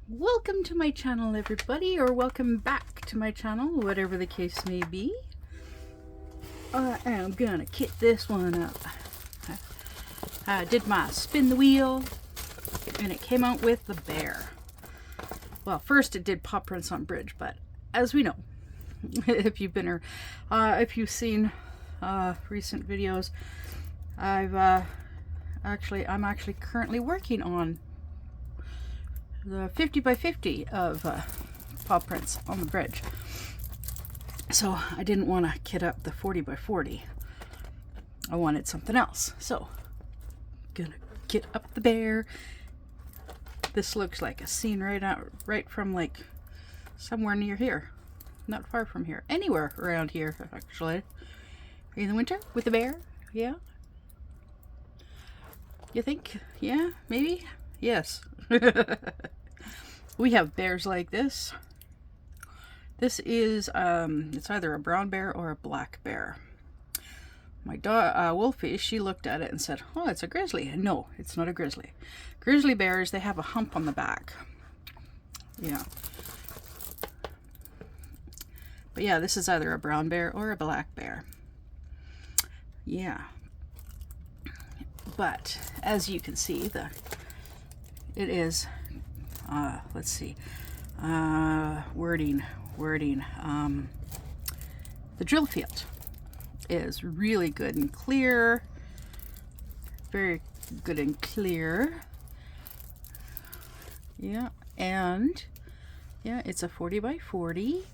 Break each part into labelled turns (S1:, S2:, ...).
S1: Welcome to my channel, everybody, or welcome back to my channel, whatever the case may be. I am gonna kit this one up. I did my spin the wheel, and it came out with the bear. Well, first it did paw prints on bridge, but as we know, if you've been or if you've seen recent videos, I'm actually currently working on the 50 by 50 of paw prints on the bridge. So I didn't want to kit up the 40 by 40. I wanted something else. So gonna kit up the bear. This looks like a scene right from like somewhere near here. Not far from here. Anywhere around here, actually. In the winter with the bear? Yeah. You think? Yeah, maybe? Yes. We have bears like this. This is, it's either a brown bear or a black bear. My dog, Wolfie, she looked at it and said, oh, it's a grizzly. No, it's not a grizzly. Grizzly bears, they have a hump on the back. Yeah. But yeah, this is either a brown bear or a black bear. Yeah. But as you can see, it is, let's see, wording. The drill field is really good and clear, very good and clear. Yeah, and yeah, it's a 40 by 40,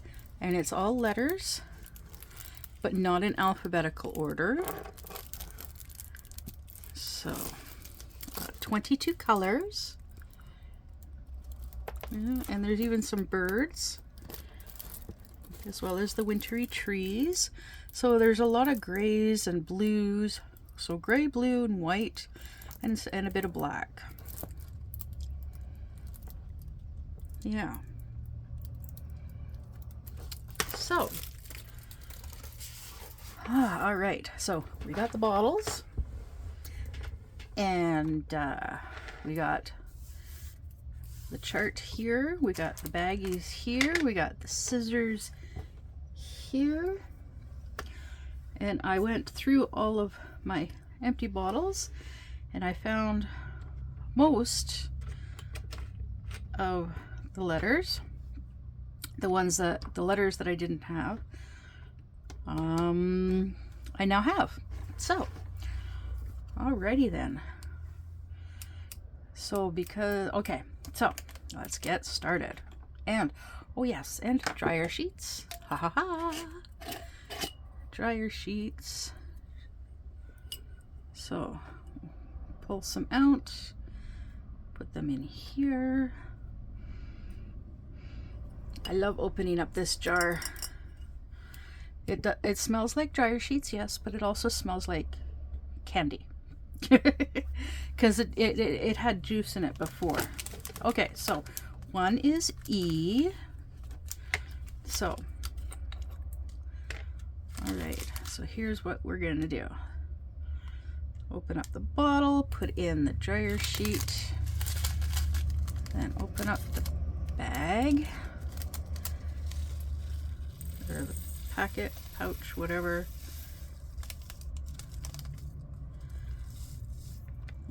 S1: and it's all letters, but not in alphabetical order. So 22 colors. Yeah, and there's even some birds, as well as the wintry trees. So there's a lot of grays and blues. So gray, blue, and white, and a bit of black. Yeah. So, all right. So we got the bottles, and we got the chart here, we got the baggies here, we got the scissors here, and I went through all of my empty bottles and I found most of the letters, the letters that I didn't have, I now have. So alrighty then. So okay, so let's get started. And oh yes, and dryer sheets. Ha ha ha. Dryer sheets. So pull some out, put them in here. I love opening up this jar. It smells like dryer sheets, yes, but it also smells like candy. Because it had juice in it before. Okay, so one is E. So, all right, so here's what we're gonna do. Open up the bottle, put in the dryer sheet, then open up the bag, or the packet, pouch, whatever,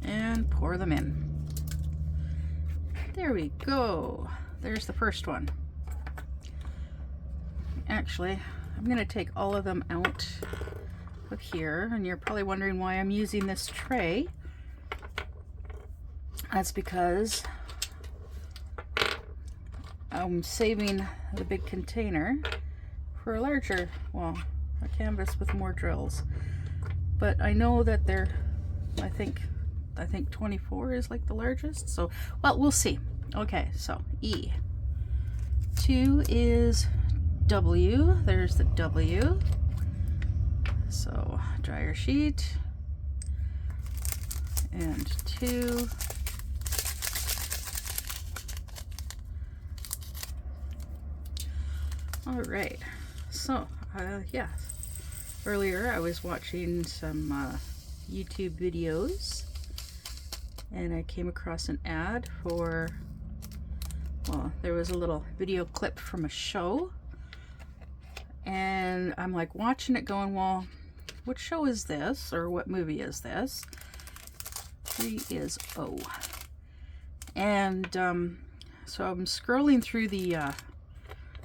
S1: and pour them in. There we go. There's the first one. Actually, I'm gonna take all of them out of here, and you're probably wondering why I'm using this tray. That's because I'm saving the big container for a larger, well, a canvas with more drills. But I know that they're, I think 24 is like the largest, so well, we'll see. Okay, so E. 2 is W. There's the W. So dryer sheet, and 2. All right, so yeah, earlier I was watching some YouTube videos, and I came across an ad for well, there was a little video clip from a show, and I'm like watching it going, well, what show is this, or what movie is this? 3 is O. And so I'm scrolling through the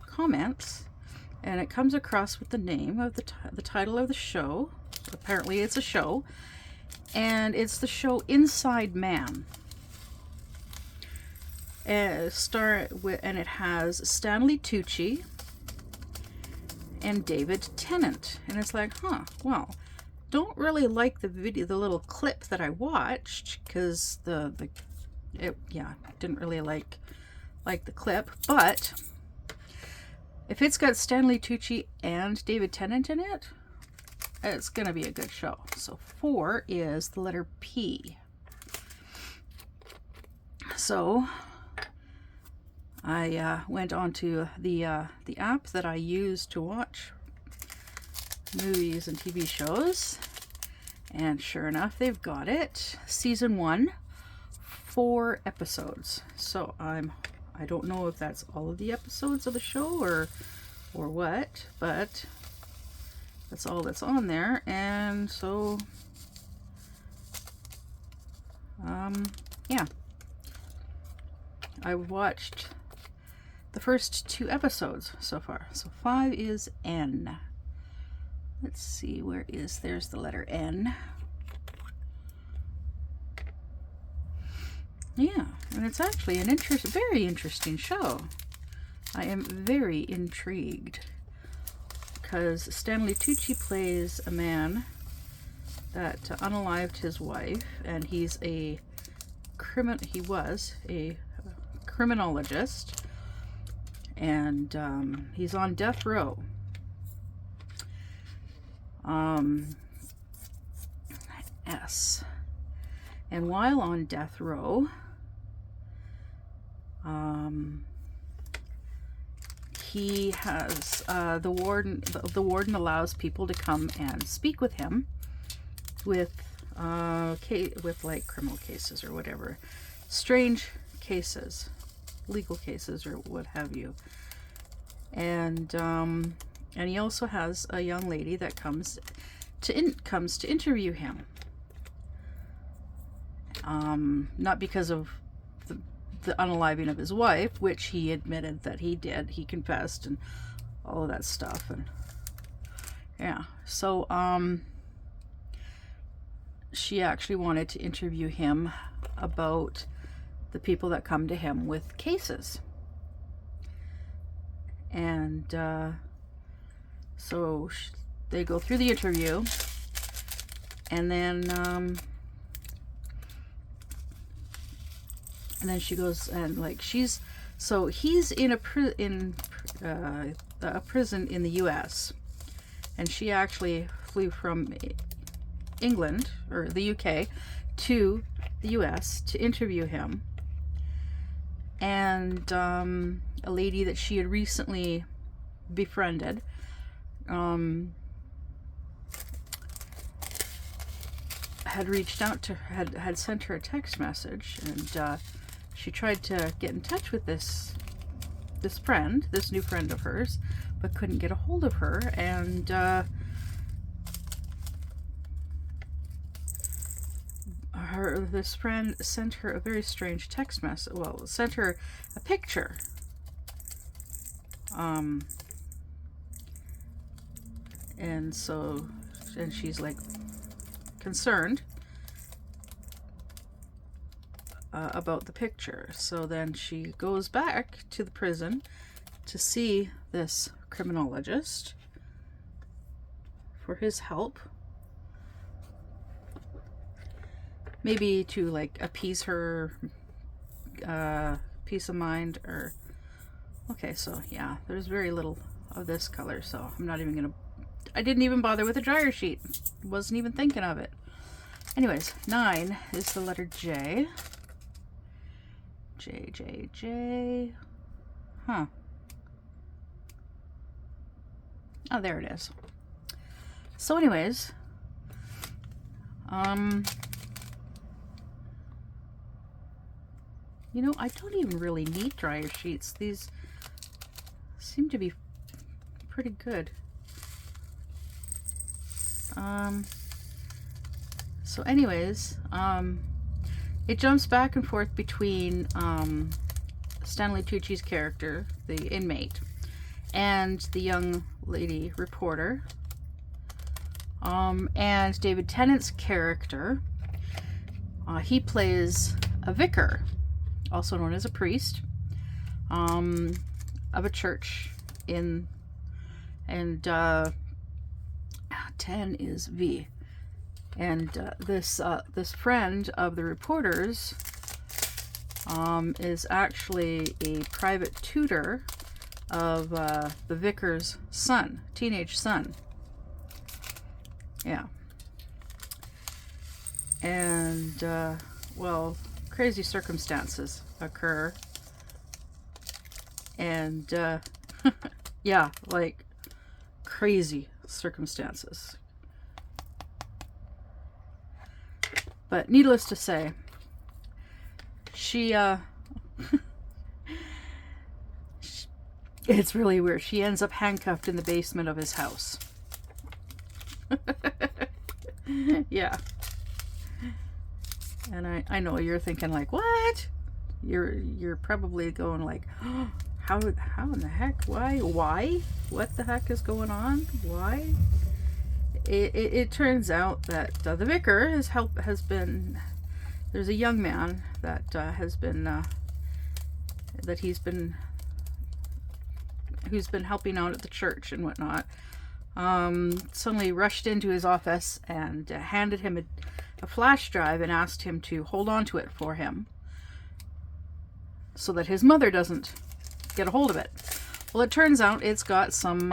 S1: comments, and it comes across with the name of the title of the show. Apparently it's a show, and it's the show Inside Man. And it has Stanley Tucci and David Tennant, and it's like, huh, well, don't really like the little clip that I watched, because didn't really like the clip, but if it's got Stanley Tucci and David Tennant in it, it's gonna be a good show. So 4 is the letter P. So I went onto the app that I use to watch movies and TV shows, and sure enough, they've got it. Season 1, 4 episodes. So I don't know if that's all of the episodes of the show or what, but that's all that's on there. And so yeah, I watched the first 2 episodes so far. So 5 is N. Let's see, there's the letter N. Yeah, and it's actually an very interesting show. I am very intrigued, because Stanley Tucci plays a man that unalived his wife, and he was a criminologist, and he's on death row. S. And while on death row, he has the warden allows people to come and speak with him with like criminal cases or whatever, strange cases, legal cases, or what have you. And he also has a young lady that comes to interview him. Not because of the unaliving of his wife, which he admitted that he did. He confessed and all of that stuff. And yeah, so she actually wanted to interview him about the people that come to him with cases. And so they go through the interview, and then she goes, and like he's in a prison in the U.S., and she actually flew from England or the UK to the U.S. to interview him. And a lady that she had recently befriended had reached out to her, had sent her a text message, and she tried to get in touch with this new friend of hers, but couldn't get a hold of her. And this friend sent her a very strange text message. Well, sent her a picture. And she's like concerned about the picture. So then she goes back to the prison to see this criminologist for his help. Maybe to like appease her peace of mind, or okay, so yeah, there's very little of this color, so I'm not even gonna, I didn't even bother with a dryer sheet, wasn't even thinking of it. Anyways, 9 is the letter J. J. Huh. Oh, there it is. So anyways, You know, I don't even really need dryer sheets. These seem to be pretty good. So anyways, it jumps back and forth between Stanley Tucci's character, the inmate, and the young lady reporter, and David Tennant's character. He plays a vicar, also known as a priest, of a church in, and 10 is V. And this friend of the reporter's is actually a private tutor of the vicar's son, teenage son. Yeah. And, well, crazy circumstances occur. And, yeah, like, crazy circumstances. But needless to say, it's really weird. She ends up handcuffed in the basement of his house. Yeah. And I know you're thinking like, what? You're probably going like, oh, how in the heck? Why? What the heck is going on? Why? It turns out that the vicar has been, there's a young man that who's been helping out at the church and whatnot, suddenly rushed into his office and handed him a flash drive and asked him to hold on to it for him so that his mother doesn't get a hold of it. Well, it turns out it's got some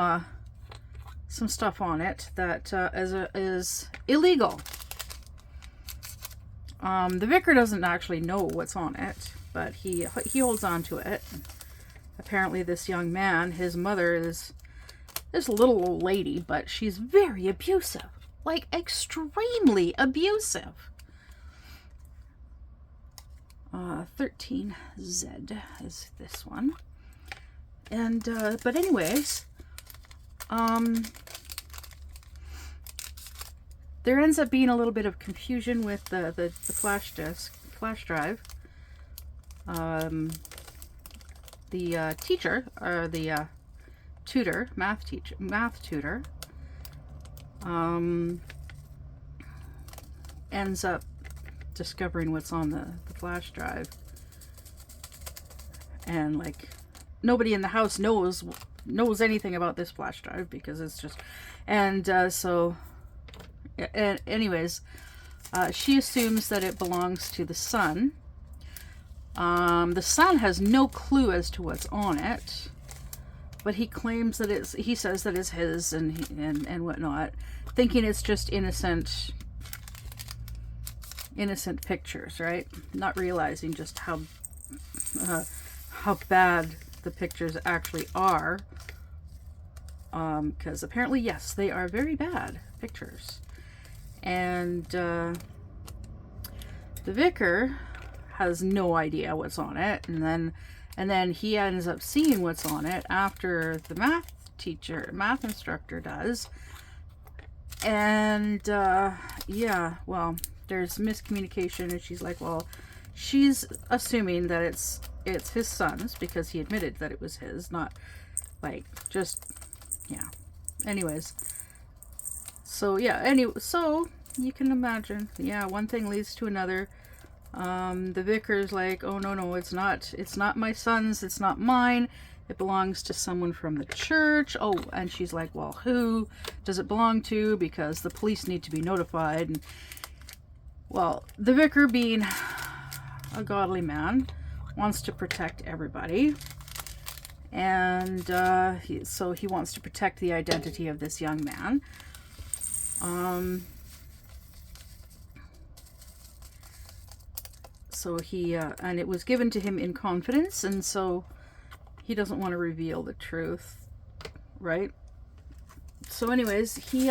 S1: stuff on it that is illegal. The vicar doesn't actually know what's on it, but he holds on to it. Apparently this young man, his mother is this little old lady, but she's very abusive. Like, extremely abusive. 13Z is this one. And, but anyways, there ends up being a little bit of confusion with the flash drive. The teacher, or the tutor, math tutor, ends up discovering what's on the flash drive, and like nobody in the house knows anything about this flash drive because it's just, and so anyways, she assumes that it belongs to the son. The son has no clue as to what's on it, but he claims that he says that it's his and whatnot, thinking it's just innocent pictures, right? Not realizing just how bad the pictures actually are, because apparently, yes, they are very bad pictures. And the vicar has no idea what's on it, and then he ends up seeing what's on it after the math instructor does. And yeah, well, there's miscommunication, and she's like, well, she's assuming that it's his son's because he admitted that it was his, not like just, yeah. Anyways, so yeah, so you can imagine, yeah, one thing leads to another. The vicar's like, oh no, it's not my son's, it's not mine, it belongs to someone from the church. Oh, and she's like, well, who does it belong to, because the police need to be notified. And well, the vicar, being a godly man, wants to protect everybody, and so he wants to protect the identity of this young man. So he, and it was given to him in confidence, and so he doesn't want to reveal the truth, right? So anyways, he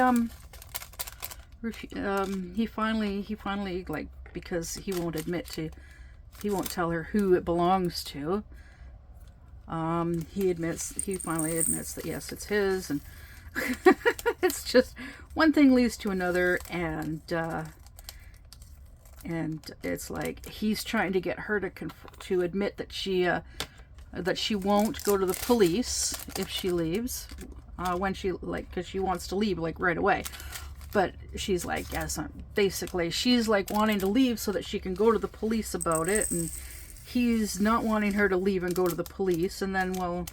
S1: finally, like, because he won't admit he won't tell her who it belongs to. He finally admits that yes, it's his, and it's just one thing leads to another, and it's like he's trying to get her to admit that she won't go to the police if she leaves, when she, like, because she wants to leave like right away. But she's like, yes, basically she's like wanting to leave so that she can go to the police about it, and he's not wanting her to leave and go to the police. And then, well,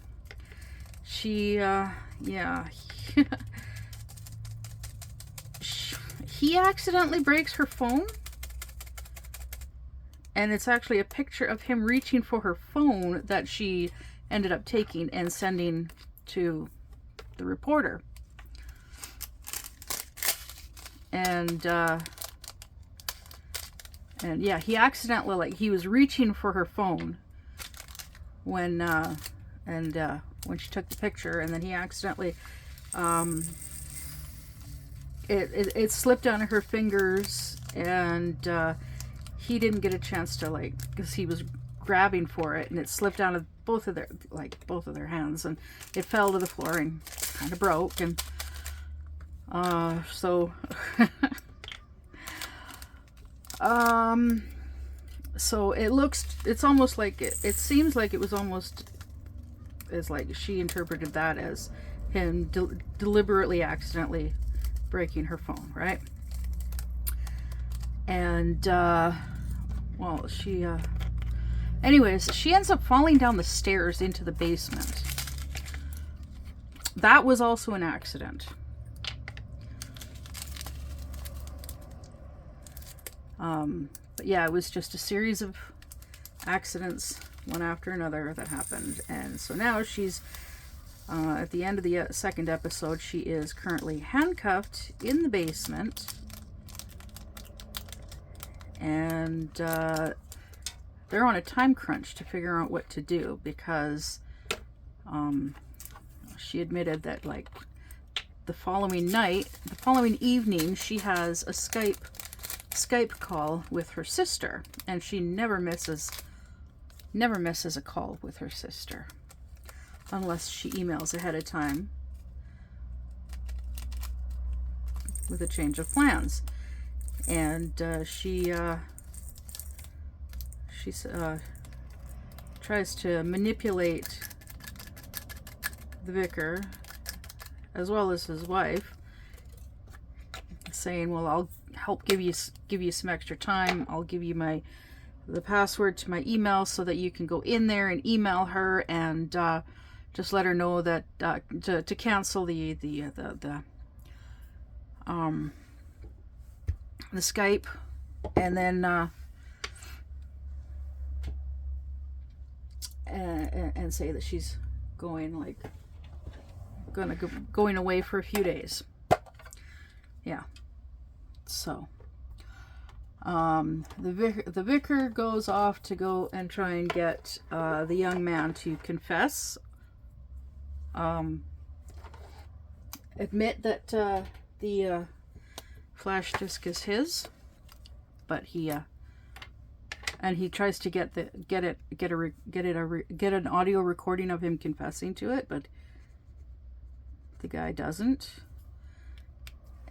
S1: she, yeah, he accidentally breaks her phone. And it's actually a picture of him reaching for her phone that she ended up taking and sending to the reporter. And yeah, he accidentally, like, he was reaching for her phone when she took the picture, and then he accidentally, it slipped out of her fingers, and he didn't get a chance to, like, because he was grabbing for it, and it slipped out of both of their hands, and it fell to the floor and kind of broke, and so so it's almost like it seems like it was almost as like she interpreted that as him deliberately accidentally breaking her phone, right? And well, she anyways, she ends up falling down the stairs into the basement. That was also an accident. But yeah, it was just a series of accidents, one after another, that happened. And so now she's, at the end of the second episode, she is currently handcuffed in the basement. And they're on a time crunch to figure out what to do, because she admitted that, like, the following evening, she has a Skype call with her sister, and she never misses a call with her sister unless she emails ahead of time with a change of plans. And she tries to manipulate the vicar as well as his wife, saying, well, I'll help give you some extra time. I'll give you the password to my email so that you can go in there and email her, and just let her know that to cancel the Skype, and then and say that she's going away for a few days. Yeah. So the vicar goes off to go and try and get the young man to confess, admit that the flash disk is his, but he tries to get an audio recording of him confessing to it, but the guy doesn't.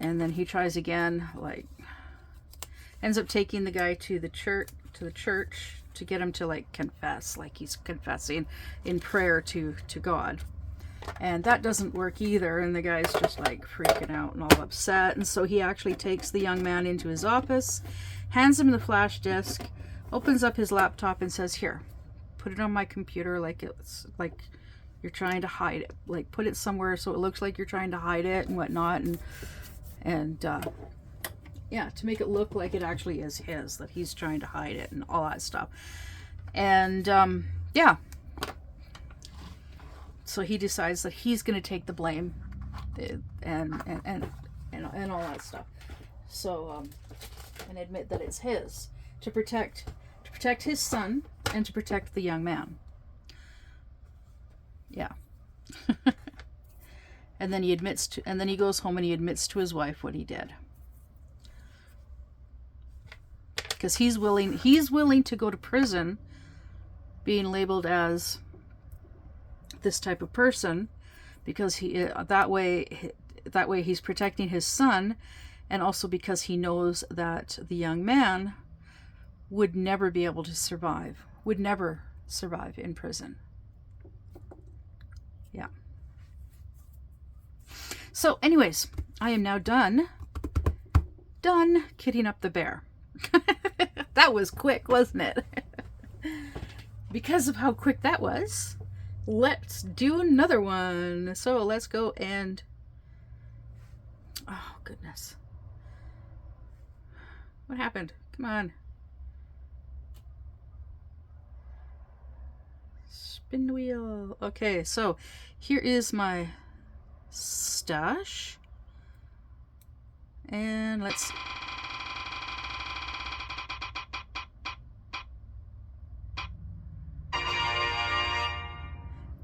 S1: And then he tries again, like, ends up taking the guy to the church to get him to, like, confess, like he's confessing in prayer to God. And that doesn't work either, and the guy's just, like, freaking out and all upset. And so he actually takes the young man into his office, hands him the flash disk, opens up his laptop and says, here, put it on my computer, like it's like you're trying to hide it, like put it somewhere so it looks like you're trying to hide it and whatnot, and yeah, to make it look like it actually is his, that he's trying to hide it and all that stuff. And yeah, so he decides that he's going to take the blame and all that stuff. So and admit that it's his, to protect his son and to protect the young man. Yeah. And then he goes home and he admits to his wife what he did. because he's willing to go to prison being labeled as this type of person, because that way he's protecting his son, and also because he knows that the young man would never be able to survive, would never survive in prison. Yeah. So anyways, I am now done kitting up the bear. That was quick, wasn't it? Because of how quick that was, let's do another one. So let's go and... Oh, goodness. What happened? Come on. Spin the wheel. Okay, so here is my stash. And let's...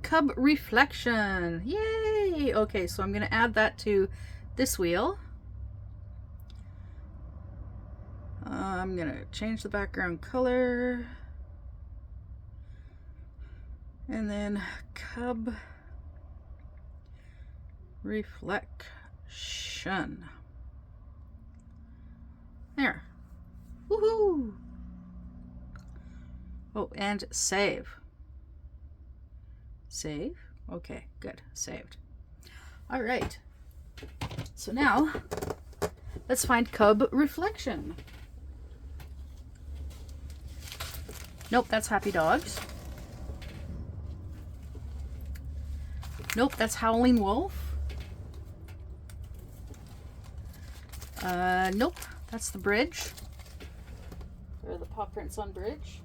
S1: Cub Reflection. Yay! Okay, so I'm going to add that to this wheel. I'm going to change the background color. And then Cub Reflection. There. Woohoo! Oh, and save. Save? Okay, good. Saved. All right. So now, let's find Cub Reflection. Nope, that's Happy Dogs. Nope, that's Howling Wolf. Nope, that's the bridge. Or the paw prints on bridge.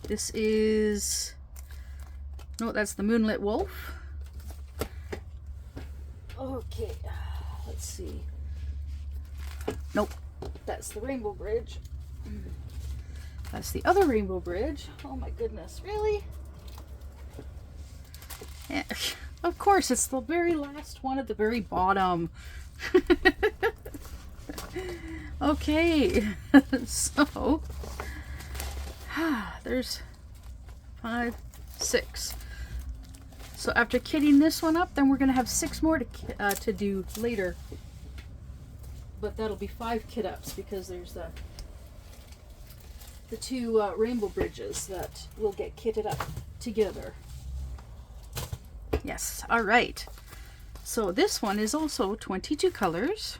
S1: This is... No, that's the Moonlit Wolf. Okay, let's see. Nope, that's the Rainbow Bridge. That's the other Rainbow Bridge. Oh my goodness, really? Yeah, of course, it's the very last one at the very bottom. Okay, so there's 5, 6. So after kitting this one up, then we're going to have 6 more to do later. But that'll be 5 kit ups, because there's the 2 rainbow bridges that will get kitted up together. Yes, all right. So this one is also 22 colors.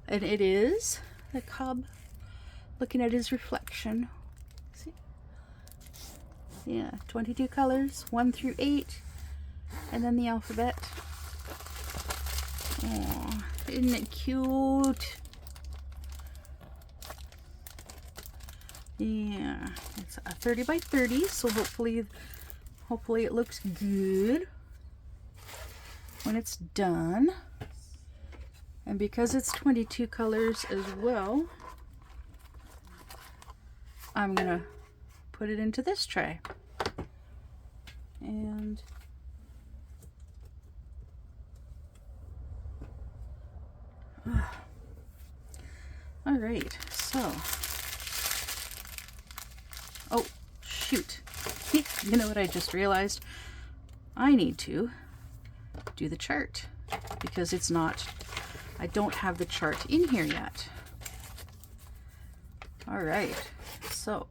S1: And it is the cub looking at his reflection. See? Yeah, 22 colors, 1 through 8. And then the alphabet. Oh, isn't it cute? Yeah, it's a 30 by 30, so hopefully it looks good when it's done. And because it's 22 colors as well, I'm gonna put it into this tray. And all right, so, oh, shoot. You know what I just realized? I need to do the chart, because it's not, I don't have the chart in here yet. All right, so,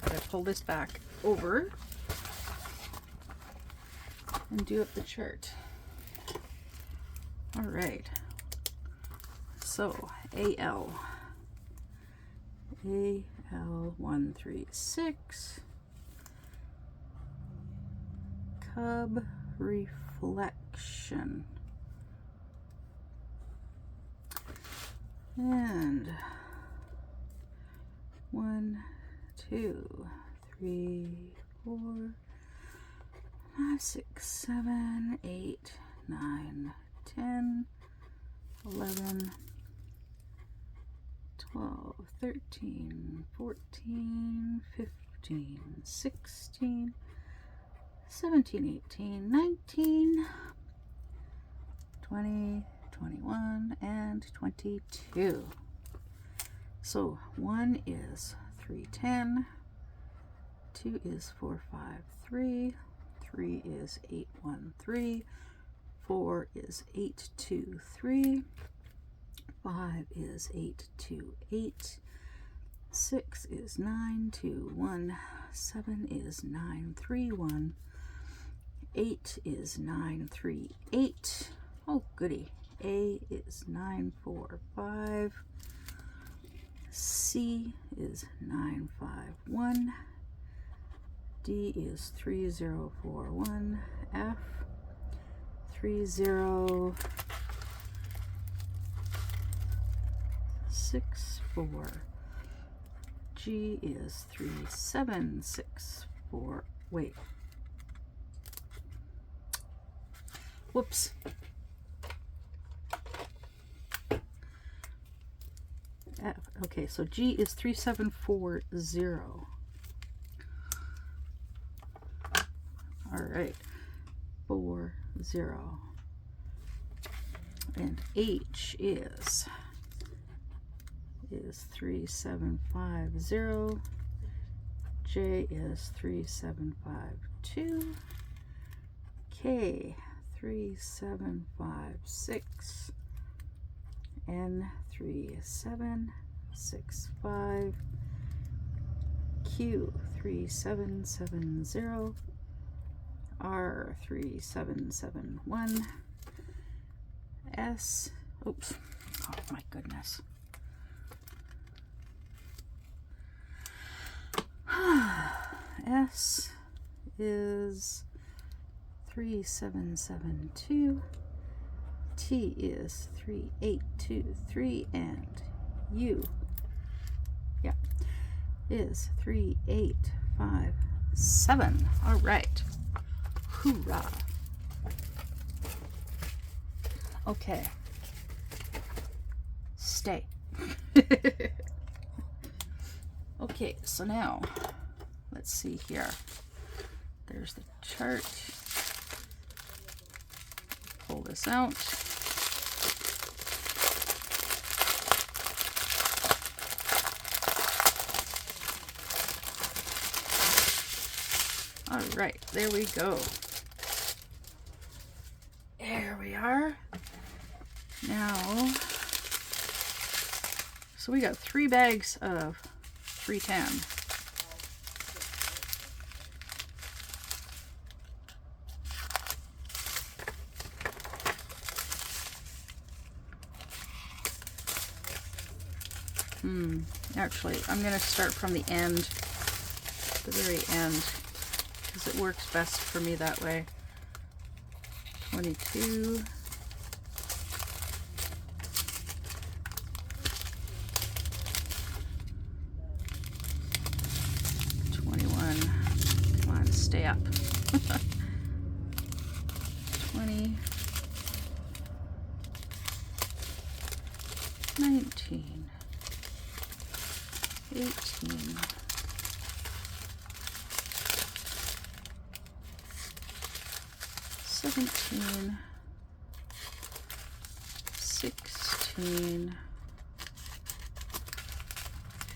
S1: gotta pull this back over and do up the chart. All right. So, AL136, Cub Reflection, and 1, 2, 3, 4, 5, 6, 7, 8, 9, 10, 11, 12, 13, 14, 15, 16, 17, 18, 19, 20, 21, and 22. So 1 is 310, 2 is 453, 3 is 813, 4 is 823, 5 is 828, 6 is 921, 7 is 931, 8 is 938. Oh, goody. A is 945. C is 951. D is 3041. F 3064. G is 3764. Wait. Whoops. F. Okay, so G is 3740. All right. 40. And H is 3750. J is 3752. K 3756. N 3765. Q 3770. R 3771. S, oops, oh my goodness. S is 3772. T is 3823, and U, yeah, is 3857. All right. Hoorah. Okay. Stay. Okay, so now let's see here. There's the chart. Pull this out. All right, there we go. There we are. Now, so we got 3 bags of 310. Actually, I'm going to start from the end, the very end, because it works best for me that way. 22. 21. Come on, stay up. 20. 19. 18. 17. 16.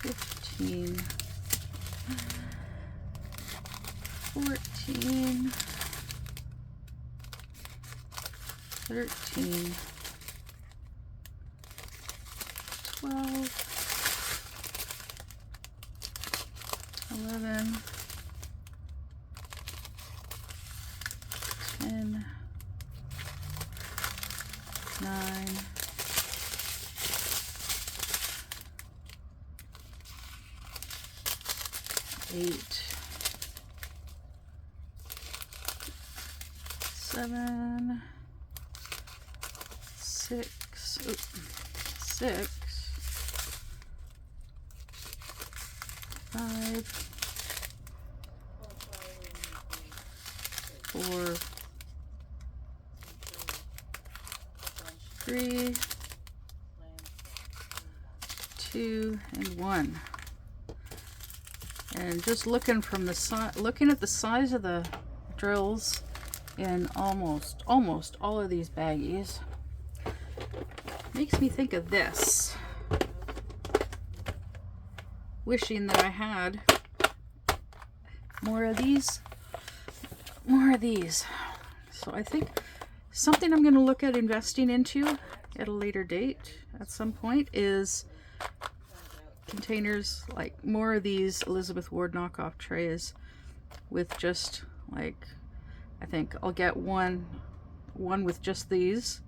S1: 15. 14. 13. 12. 11, 10, 9, 8, 7, 6, 6, 5, 4, 3, 2, and 1. And just looking from the side, looking at the size of the drills in almost all of these baggies, makes me think of this. wishing that I had more of these. More of these. So I think something I'm going to look at investing into at a later date at some point is containers, like more of these Elizabeth Ward knockoff trays with just like, I think I'll get one with just these,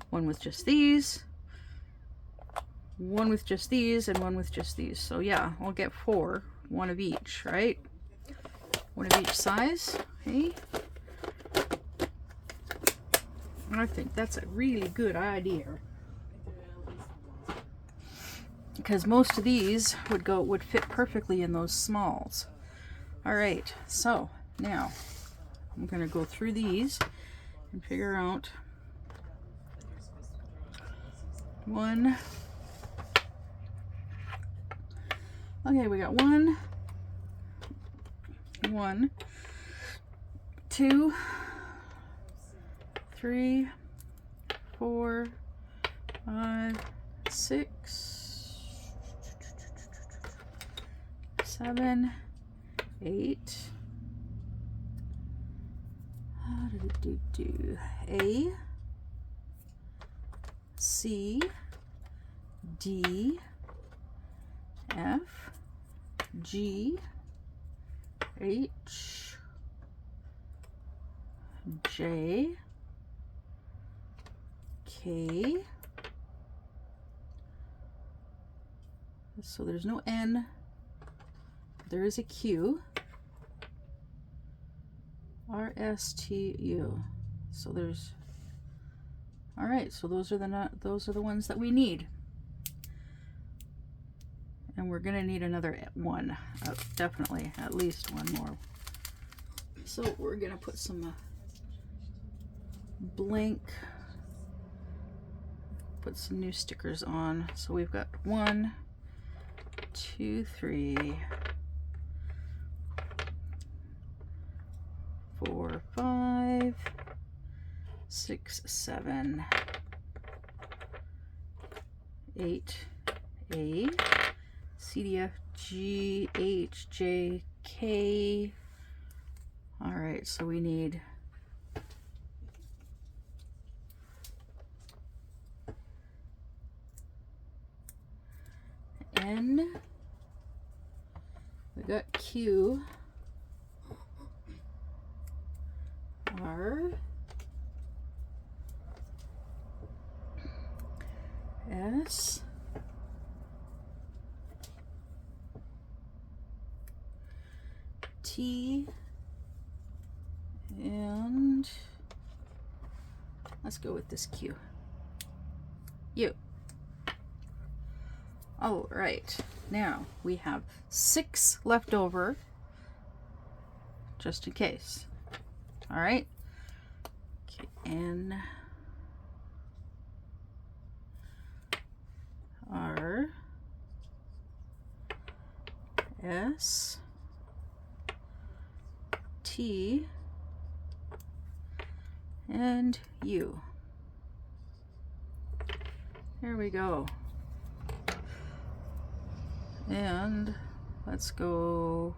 S1: one with just these, one with just these, and one with just these. So yeah, I'll get 4, one of each, right? One of each size. Okay. I think that's a really good idea, because most of these would fit perfectly in those smalls. All right, so now I'm gonna go through these and figure out one. Okay, we got 1, 2, 3, 4, 5, 6, 7, 8. How did it do? A, C, D, F, G, H, J, K. So there's no N. There is a Q. R, S, T, U. So there's. All right. So those are the ones that we need. And we're gonna need another one. Definitely at least one more. So we're gonna put some blank. Put some new stickers on. So we've got 1, 2, 3, 4, 5, 6, 7, 8, A, C, D, F, G, H, J, K. All right, so we need N. We got Q, R, S, T, and let's go with this Q. U. All right, now we have 6 left over, just in case. All right. Okay, N, R, S, T, and U. There we go. And let's go,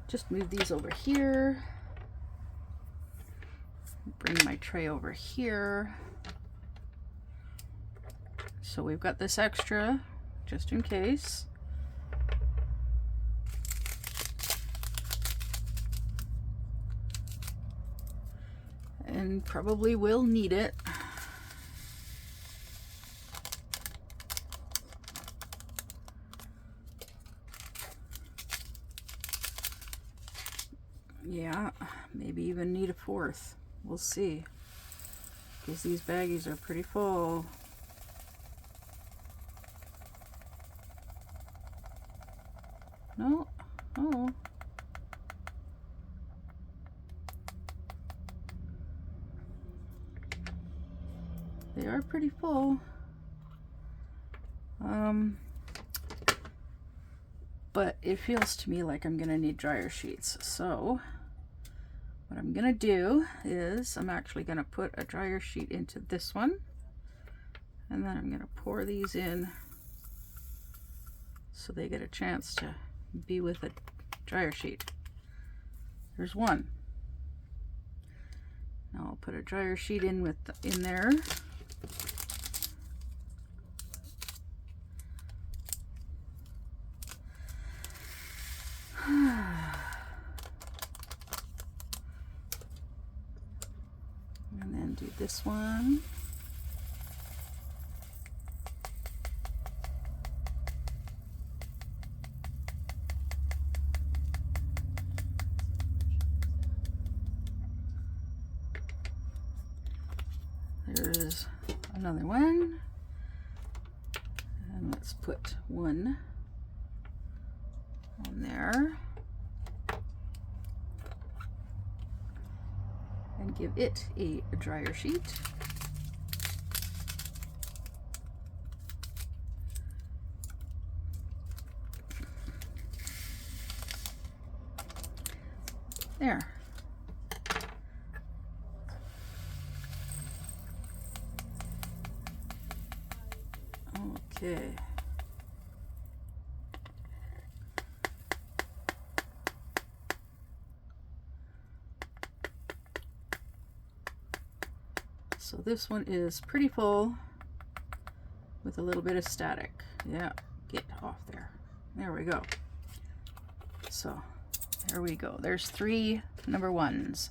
S1: just move these over here. Bring my tray over here. So we've got this extra, just in case. And probably will need it. Yeah, maybe even need a 4th. We'll see. Because these baggies are pretty full. No? Oh. They are pretty full. But it feels to me like I'm gonna need dryer sheets. So what I'm gonna do is I'm actually gonna put a dryer sheet into this one, and then I'm gonna pour these in so they get a chance to be with a dryer sheet. There's one. Now I'll put a dryer sheet in there. And then do this one. There's another one. And let's put one on there. And give it a dryer sheet. There. Okay. So this one is pretty full with a little bit of static. Yeah, get off there. There we go. So there we go. There's 3 number 1s.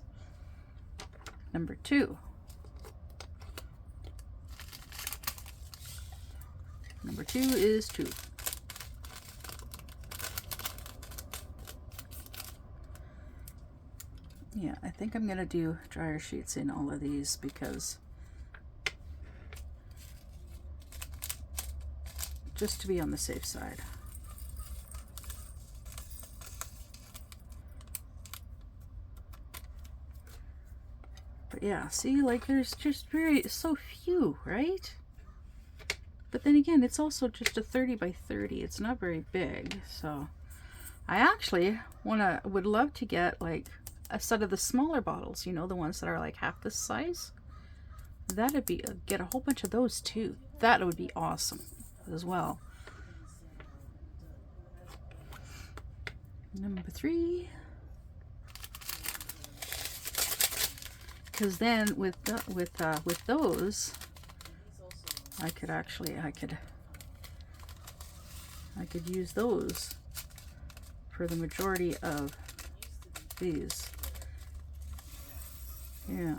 S1: Number 2. Number 2 is 2. Yeah, I think I'm gonna do dryer sheets in all of these because just to be on the safe side. But yeah, see, like there's just so few, right? But then again, it's also just a 30 by 30. It's not very big. So I actually would love to get like a set of the smaller bottles, you know, the ones that are like half this size. That'd be, get a whole bunch of those too. That would be awesome as well. Number 3. Because then with those, I could use those for the majority of these. Yeah.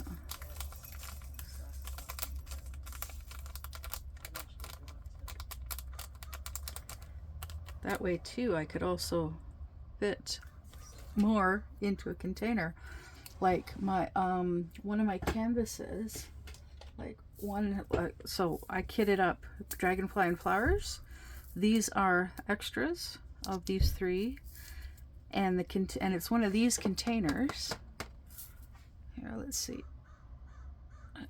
S1: That way too, I could also fit more into a container. Like my one of my canvases, like one, so I kitted up Dragonfly and Flowers. These are extras of these 3, and it's one of these containers. Here, let's see.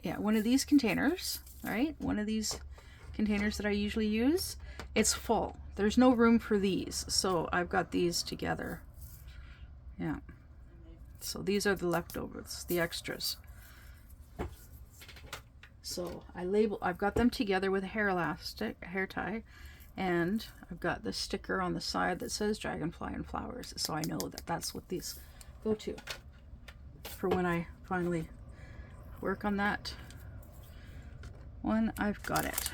S1: Yeah, one of these containers. All right, one of these containers that I usually use. It's full. There's no room for these, so I've got these together. Yeah. So these are the leftovers, the extras. So I've got them together with a hair tie, and I've got the sticker on the side that says Dragonfly and Flowers, so I know that that's what these go to for when I finally work on that one. I've got it.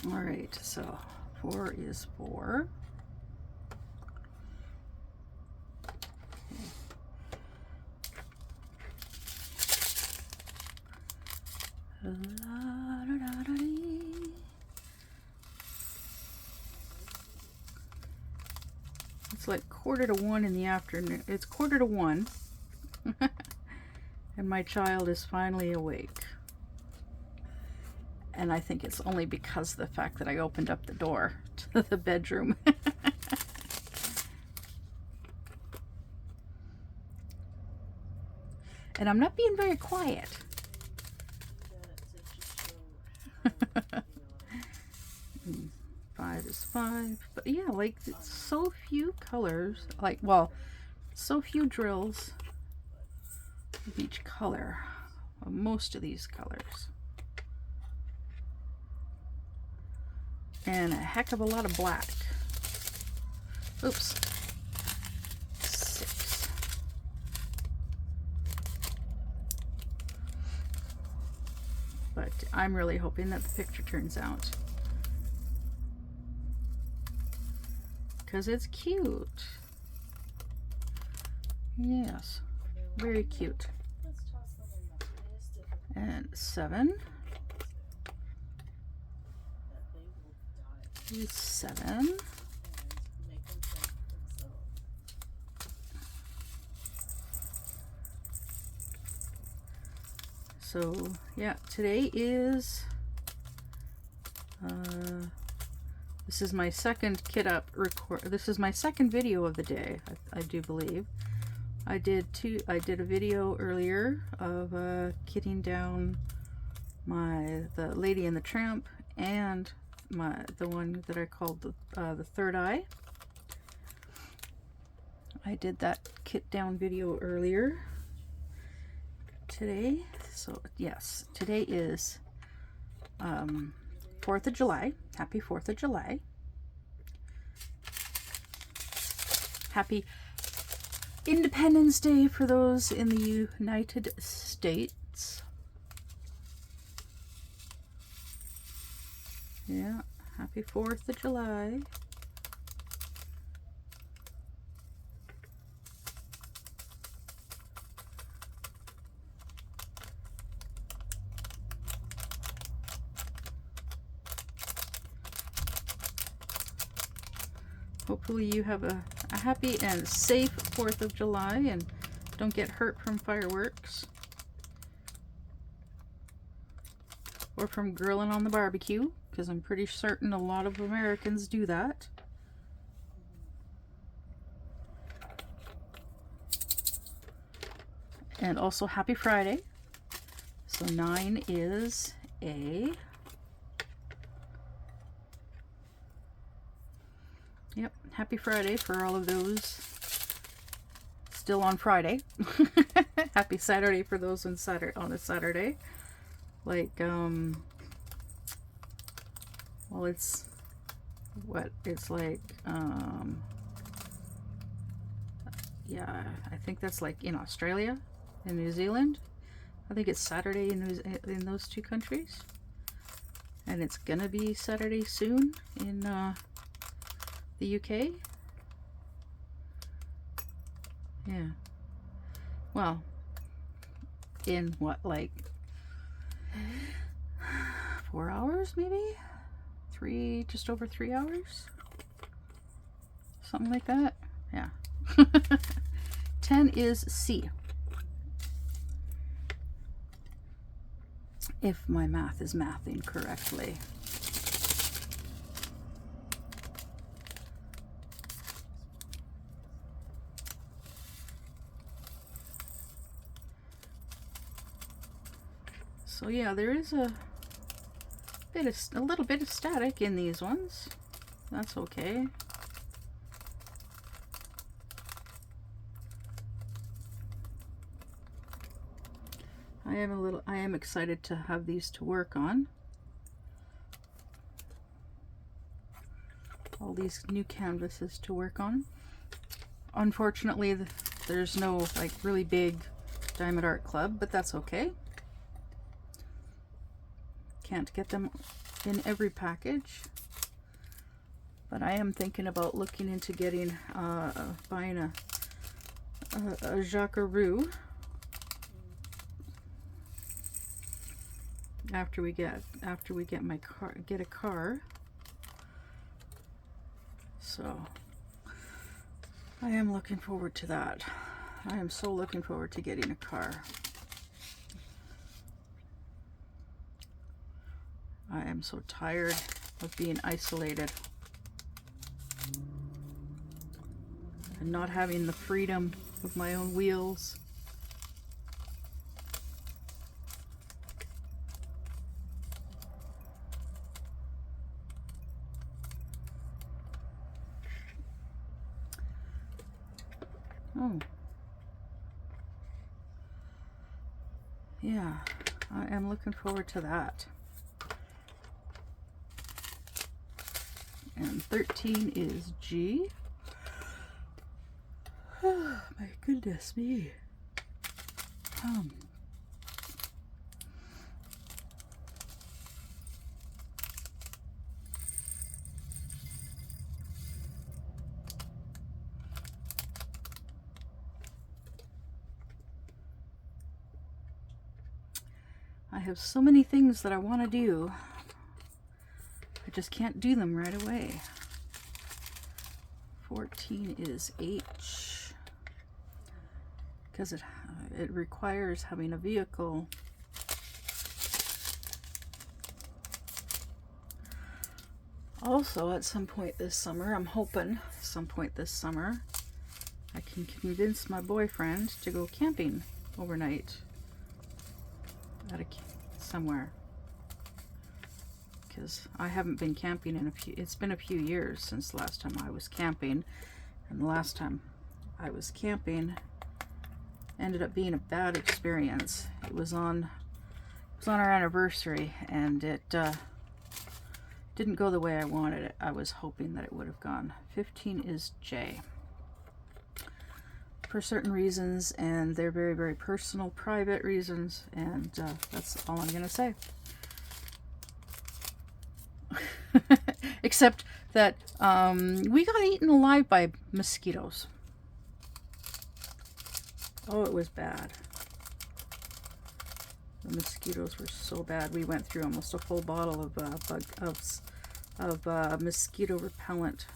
S1: All right, so 4 is 4. It's like 1:45 in the afternoon. It's 1:45 and my child is finally awake. And I think it's only because of the fact that I opened up the door to the bedroom. And I'm not being very quiet. 5 is 5. But yeah, like it's so few colors. Like, well, so few drills of each color. Well, most of these colors. and a heck of a lot of black. Oops. 6. But I'm really hoping that the picture turns out, because it's cute. Yes, very cute. And 7. 7. So yeah, today is this is my second kit up record. This is my second video of the day, I do believe. I did a video earlier of kitting down the Lady and the Tramp, and the one that I called the Third Eye. I did that kit down video earlier today. So yes, today is 4th of July. Happy 4th of July. Happy Independence Day for those in the United States. Yeah, happy 4th of July. Hopefully you have a happy and safe 4th of July and don't get hurt from fireworks or from grilling on the barbecue, because I'm pretty certain a lot of Americans do that. And also happy Friday. So 9 is a... Yep, happy Friday for all of those still on Friday. Happy Saturday for those on a Saturday. Like, well, it's like, yeah, I think that's like in Australia and New Zealand. I think it's Saturday in those two countries. And it's gonna be Saturday soon in the UK. Yeah. Well, in what, like 4 hours maybe? 3, just over 3 hours? Something like that. Yeah. 10 is C. If my math is mathing correctly. So yeah, there is a little bit of static in these ones. That's okay. I am excited to have these to work on. All these new canvases to work on. Unfortunately, there's no like really big Diamond Art Club, but that's okay. Can't get them in every package, but I am thinking about looking into getting buying a Jacquaroo after we get a car. So I am looking forward to that. I am so looking forward to getting a car. I am so tired of being isolated and not having the freedom of my own wheels. Oh. Yeah, I am looking forward to that. and 13 is G. Oh, my goodness me. I have so many things that I want to do. I just can't do them right away. 14 is H, because it requires having a vehicle. Also, at some point this summer, I'm hoping some point this summer, I can convince my boyfriend to go camping overnight at somewhere. Because I haven't been camping in it's been a few years since the last time I was camping, and the last time I was camping ended up being a bad experience. It was on our anniversary, and it didn't go the way I wanted it. I was hoping that it would have gone. 15 is J. For certain reasons, and they're very, very personal, private reasons, and that's all I'm gonna say. Except that we got eaten alive by mosquitoes. Oh, it was bad. The mosquitoes were so bad. We went through almost a full bottle of mosquito repellent,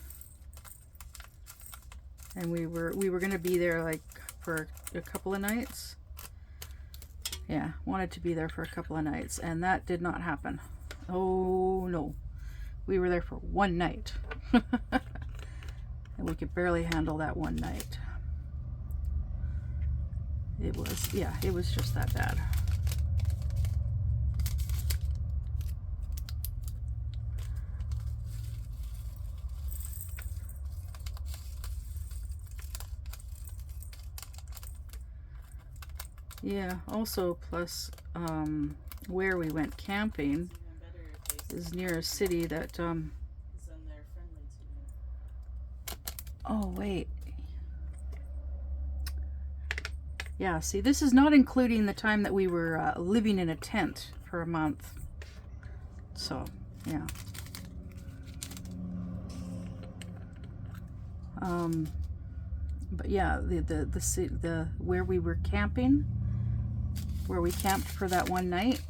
S1: and we were going to be there like for a couple of nights. Yeah, wanted to be there for a couple of nights, and that did not happen. Oh no. We were there for one night. And we could barely handle that one night. It was just that bad. Yeah, also plus where we went camping is near a city that oh wait, yeah, see, this is not including the time that we were living in a tent for a month. So yeah, but yeah, the where we were camping, where we camped for that one night,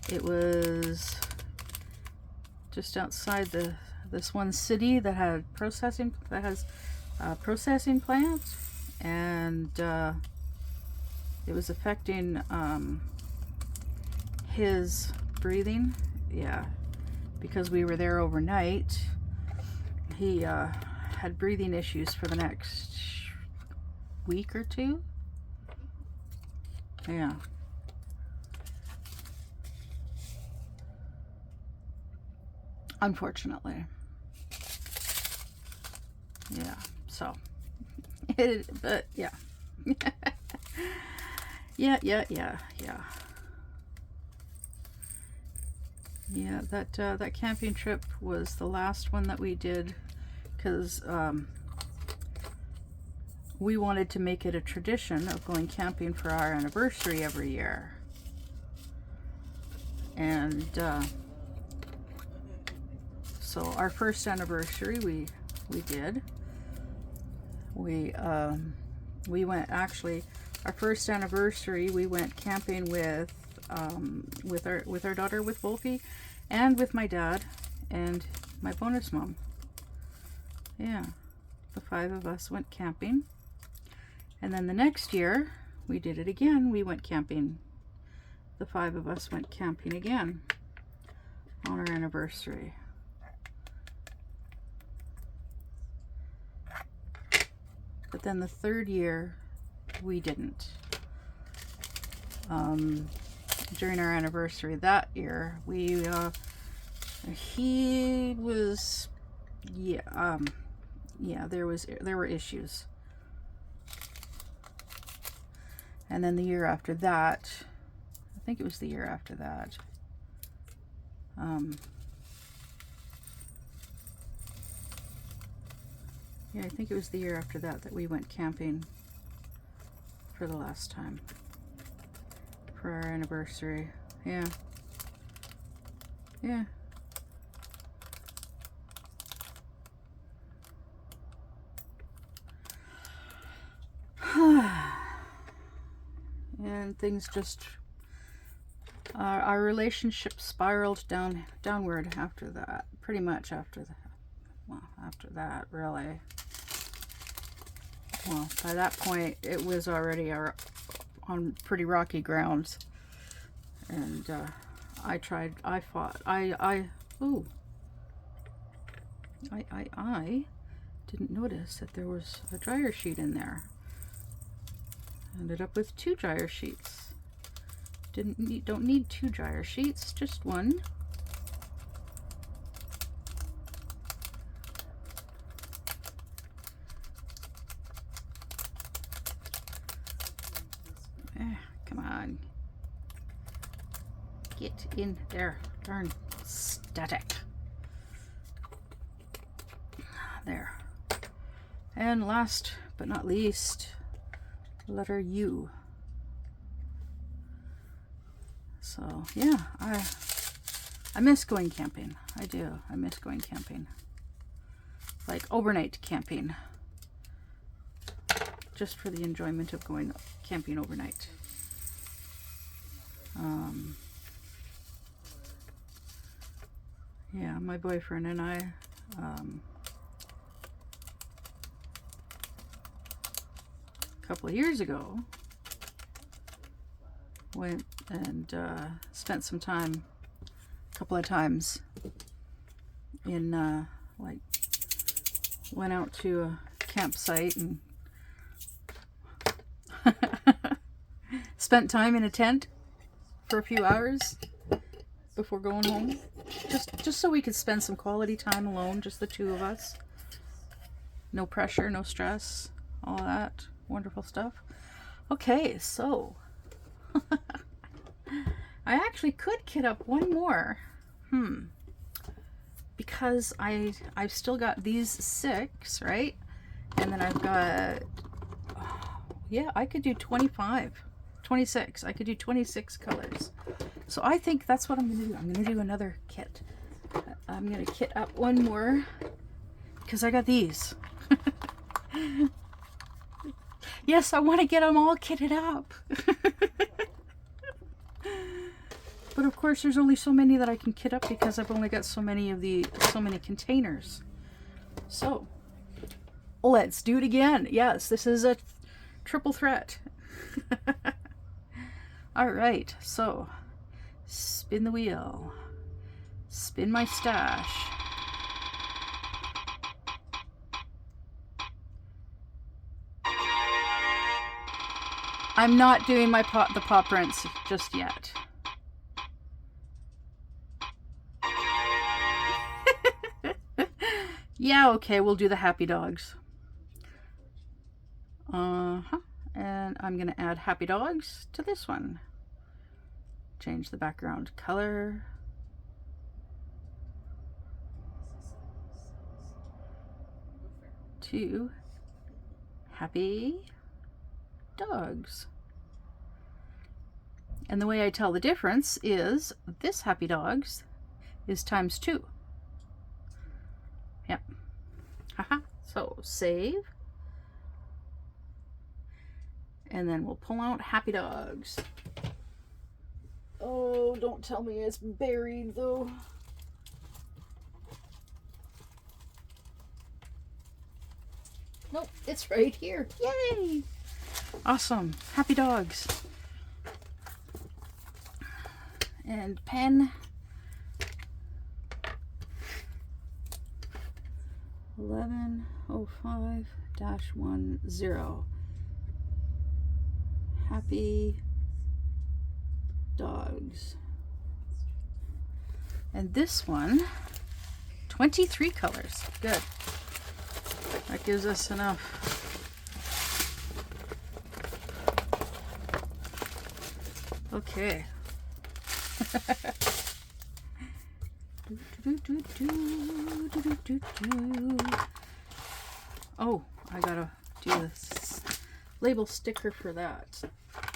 S1: it was just outside this one city that has processing plants, and it was affecting his breathing. Yeah, because we were there overnight. He had breathing issues for the next week or two. Yeah. Unfortunately. Yeah, so but yeah. Yeah, that camping trip was the last one that we did, because we wanted to make it a tradition of going camping for our anniversary every year. And so our first anniversary we did. We went, actually, our first anniversary we went camping with our daughter, with Wolfie, and with my dad and my bonus mom. Yeah, the 5 of us went camping. And then the next year we did it again. We went camping. The 5 of us went camping again on our anniversary. But then the 3rd year we didn't. During our anniversary that year, he was, there were issues. And then the year after that, I think it was the year after that, Yeah, I think it was the year after that that we went camping for the last time for our anniversary. Yeah. Yeah. And things just our relationship spiraled downward after that. Pretty much after that. Well, after that, really. Well, by that point, it was already on pretty rocky grounds. And I fought. I didn't notice that there was a dryer sheet in there. Ended up with 2 dryer sheets. Don't need 2 dryer sheets, just one. Come on. Get in there. Darn static. There. And last but not least, letter U. So yeah, I miss going camping. I do. I miss going camping. Like overnight camping. Just for the enjoyment of going camping overnight. Yeah, my boyfriend and I a couple of years ago went and spent some time, a couple of times in like went out to a campsite and spent time in a tent for a few hours before going home, just so we could spend some quality time alone, just the two of us. No pressure, no stress, all that wonderful stuff. Okay, so I actually could kit up one more, because I've still got these 6, right? And then I've got, yeah, I could do 26. I could do 26 colors. So I think that's what I'm going to do. I'm going to do another kit. I'm going to kit up one more because I got these. Yes, I want to get them all kitted up. But of course, there's only so many that I can kit up because I've only got so many containers. So let's do it again. Yes, this is a triple threat. All right, so spin the wheel, spin my stash. I'm not doing the paw prints just yet. Yeah, okay, we'll do the happy dogs. And I'm going to add happy dogs to this one. Change the background color. To happy dogs. And the way I tell the difference is this happy dogs is ×2. Yep. Haha. So save. And then we'll pull out happy dogs. Oh, don't tell me it's buried though. Nope, it's right here. Yay! Awesome. Happy dogs. And pen. 1105-10. Happy dogs. And this one, 23 colors. Good. That gives us enough. Okay. Oh, I gotta do this label sticker for that.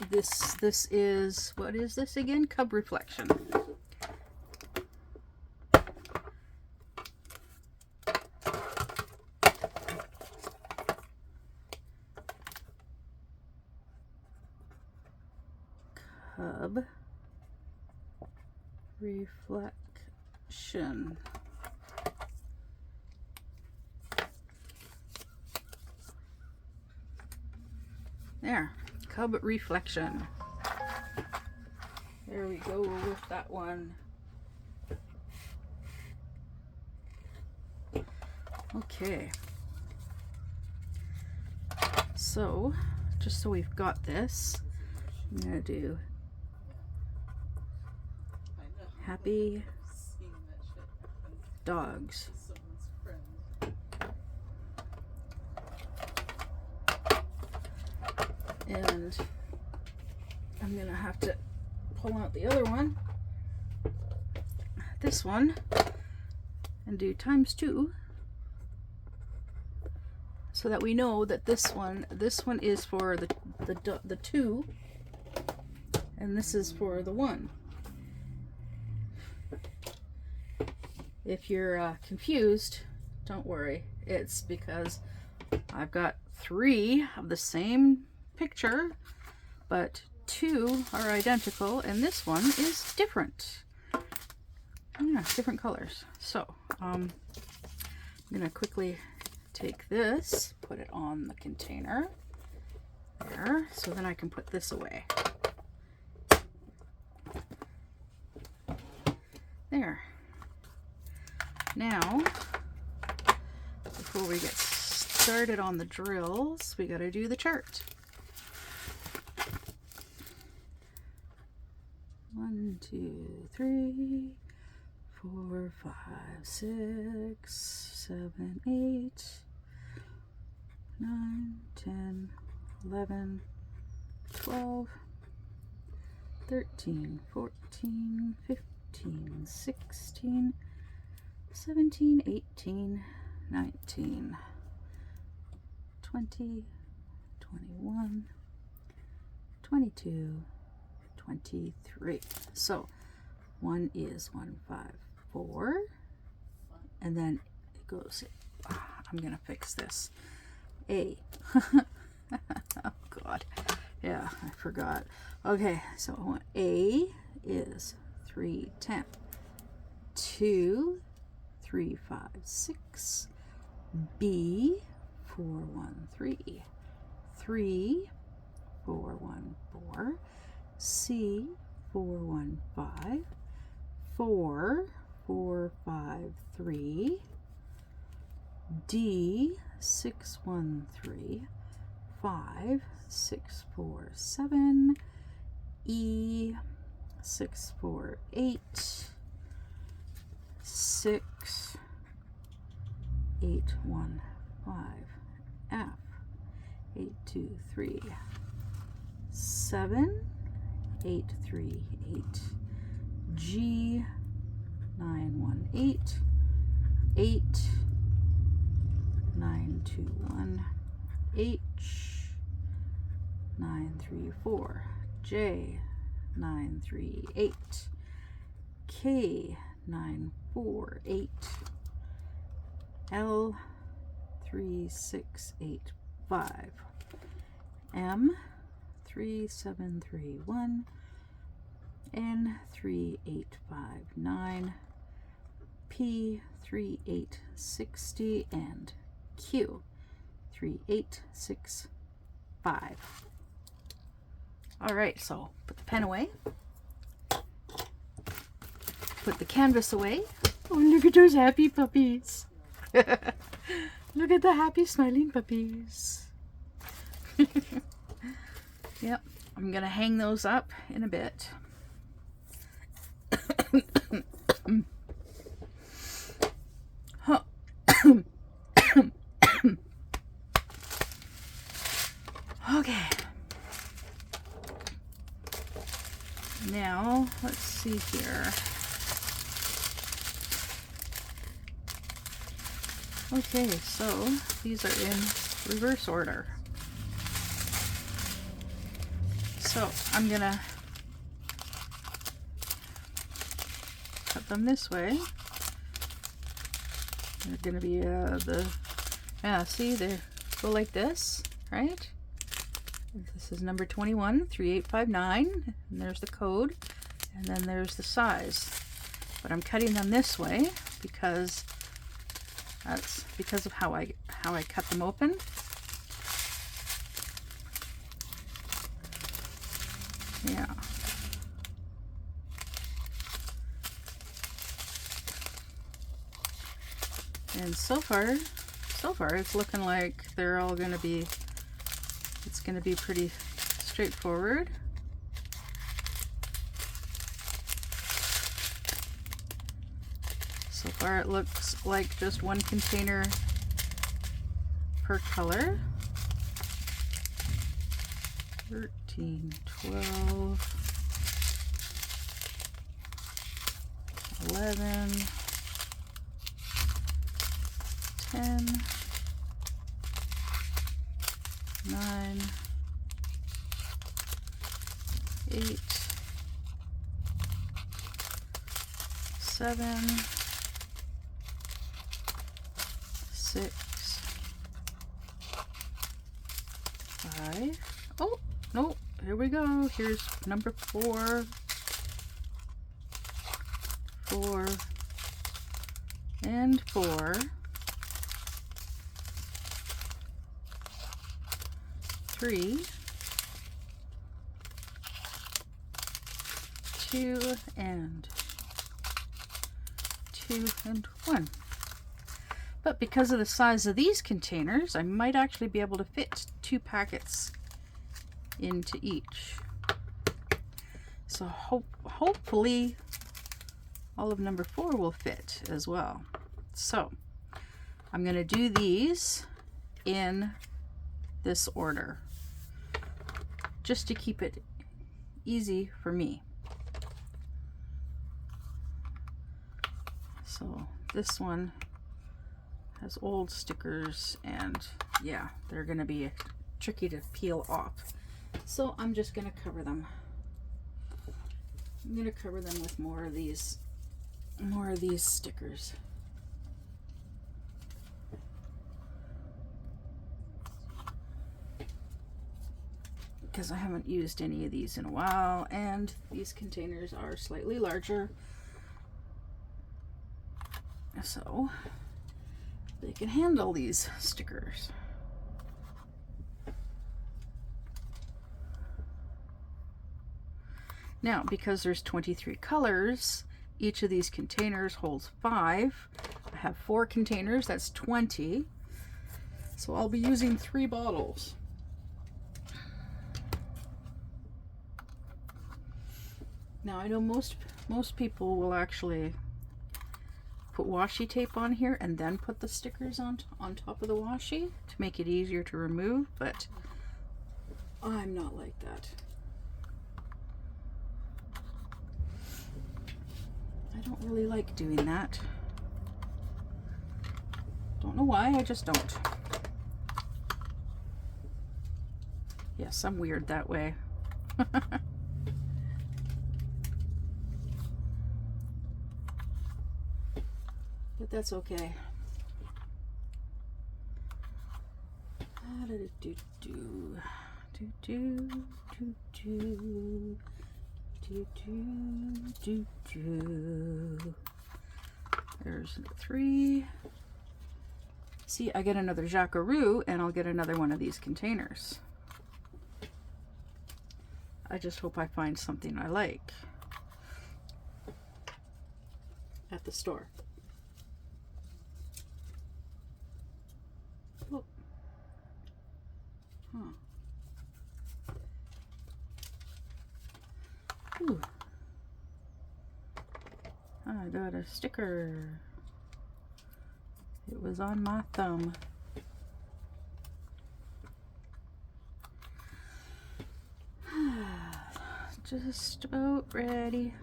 S1: This is, what is this again? Cub Reflection. Cub Reflection. There, Cub Reflection. There we go with that one. Okay. So, just so we've got this, I'm gonna do Happy Dogs. And I'm gonna have to pull out the other one, this one, and do ×2, so that we know that this one is for the 2, and this is for the 1. If you're confused, don't worry. It's because I've got 3 of the same picture, but 2 are identical, and this one is different. Yeah, different colors. So I'm gonna quickly take this, put it on the container there, so then I can put this away. There. Now, before we get started on the drills, we gotta do the chart. 1, 2, 3, 4, 5, 6, 7, 8, 9, 10, 11, 12, 13, 14, 15, 16, 17, 18, 19, 20, 21, 22, 23. So 1 is 1, 5, 4, and then it goes, I'm gonna fix this. A. Oh God, yeah, I forgot. Okay, so A is 3, 10, 2, 3, 5, 6, B, 4, 1, 3, 3, 4, 1, 4, C, 4, 1, 5, 4, 4, 5, 3, D, 6, 1, 3, 5, 6, 4, 7, E, 6, 4, 8, 6, 8, 1, 5, F, 8, 2, 3, 7, 8, 3, 8, G, 9, 1, 8, 8, 9, 2, 1, H, 9, 3, 4, J, 9, 3, 8, K, 9, 4, 8, L, 3, 6, 8, 5, M, 3, 7, 3, 1, N, 3, 8, 5, 9, P, 3, 8, 60, and Q, 3, 8, 6, 5. All right, so put the pen away. Put the canvas away. Oh, look at those happy puppies. Look at the happy smiling puppies. Yep, I'm gonna hang those up in a bit. Okay. Now, let's see here. Okay, so these are in reverse order. So I'm gonna cut them this way. They're gonna be see, they go like this, right? This is number 21, 3859, and there's the code, and then there's the size. But I'm cutting them this way because that's because of how I cut them open. Yeah. And so far it's looking like they're all going to be, it's going to be pretty straightforward. So far it looks like just one container per color. 13, 12, 11, 10, 9, 8, 7, 6, 5. Oh, no, here we go. Here's number 4, 4, and 4. 3, 2, and 2, and 1. But because of the size of these containers, I might actually be able to fit 2 packets into each. So hopefully all of number 4 will fit as well. So I'm going to do these in this order just to keep it easy for me. So this one has old stickers, and yeah, they're going to be tricky to peel off. So I'm just going to cover them. I'm going to cover them with more of these stickers. Because I haven't used any of these in a while, and these containers are slightly larger, so they can handle these stickers. Now, because there's 23 colors, each of these containers holds 5. I have 4 containers, that's 20. So I'll be using 3 bottles. Now, I know most people will actually put washi tape on here and then put the stickers on top of the washi to make it easier to remove, but I'm not like that. I don't really like doing that. Don't know why, I just don't. Yes, I'm weird that way. But that's okay. There's 3. See, I get another Jacquaroo and I'll get another one of these containers. I just hope I find something I like at the store. Oh. Huh. Ooh. I got a sticker. It was on my thumb. Just about ready.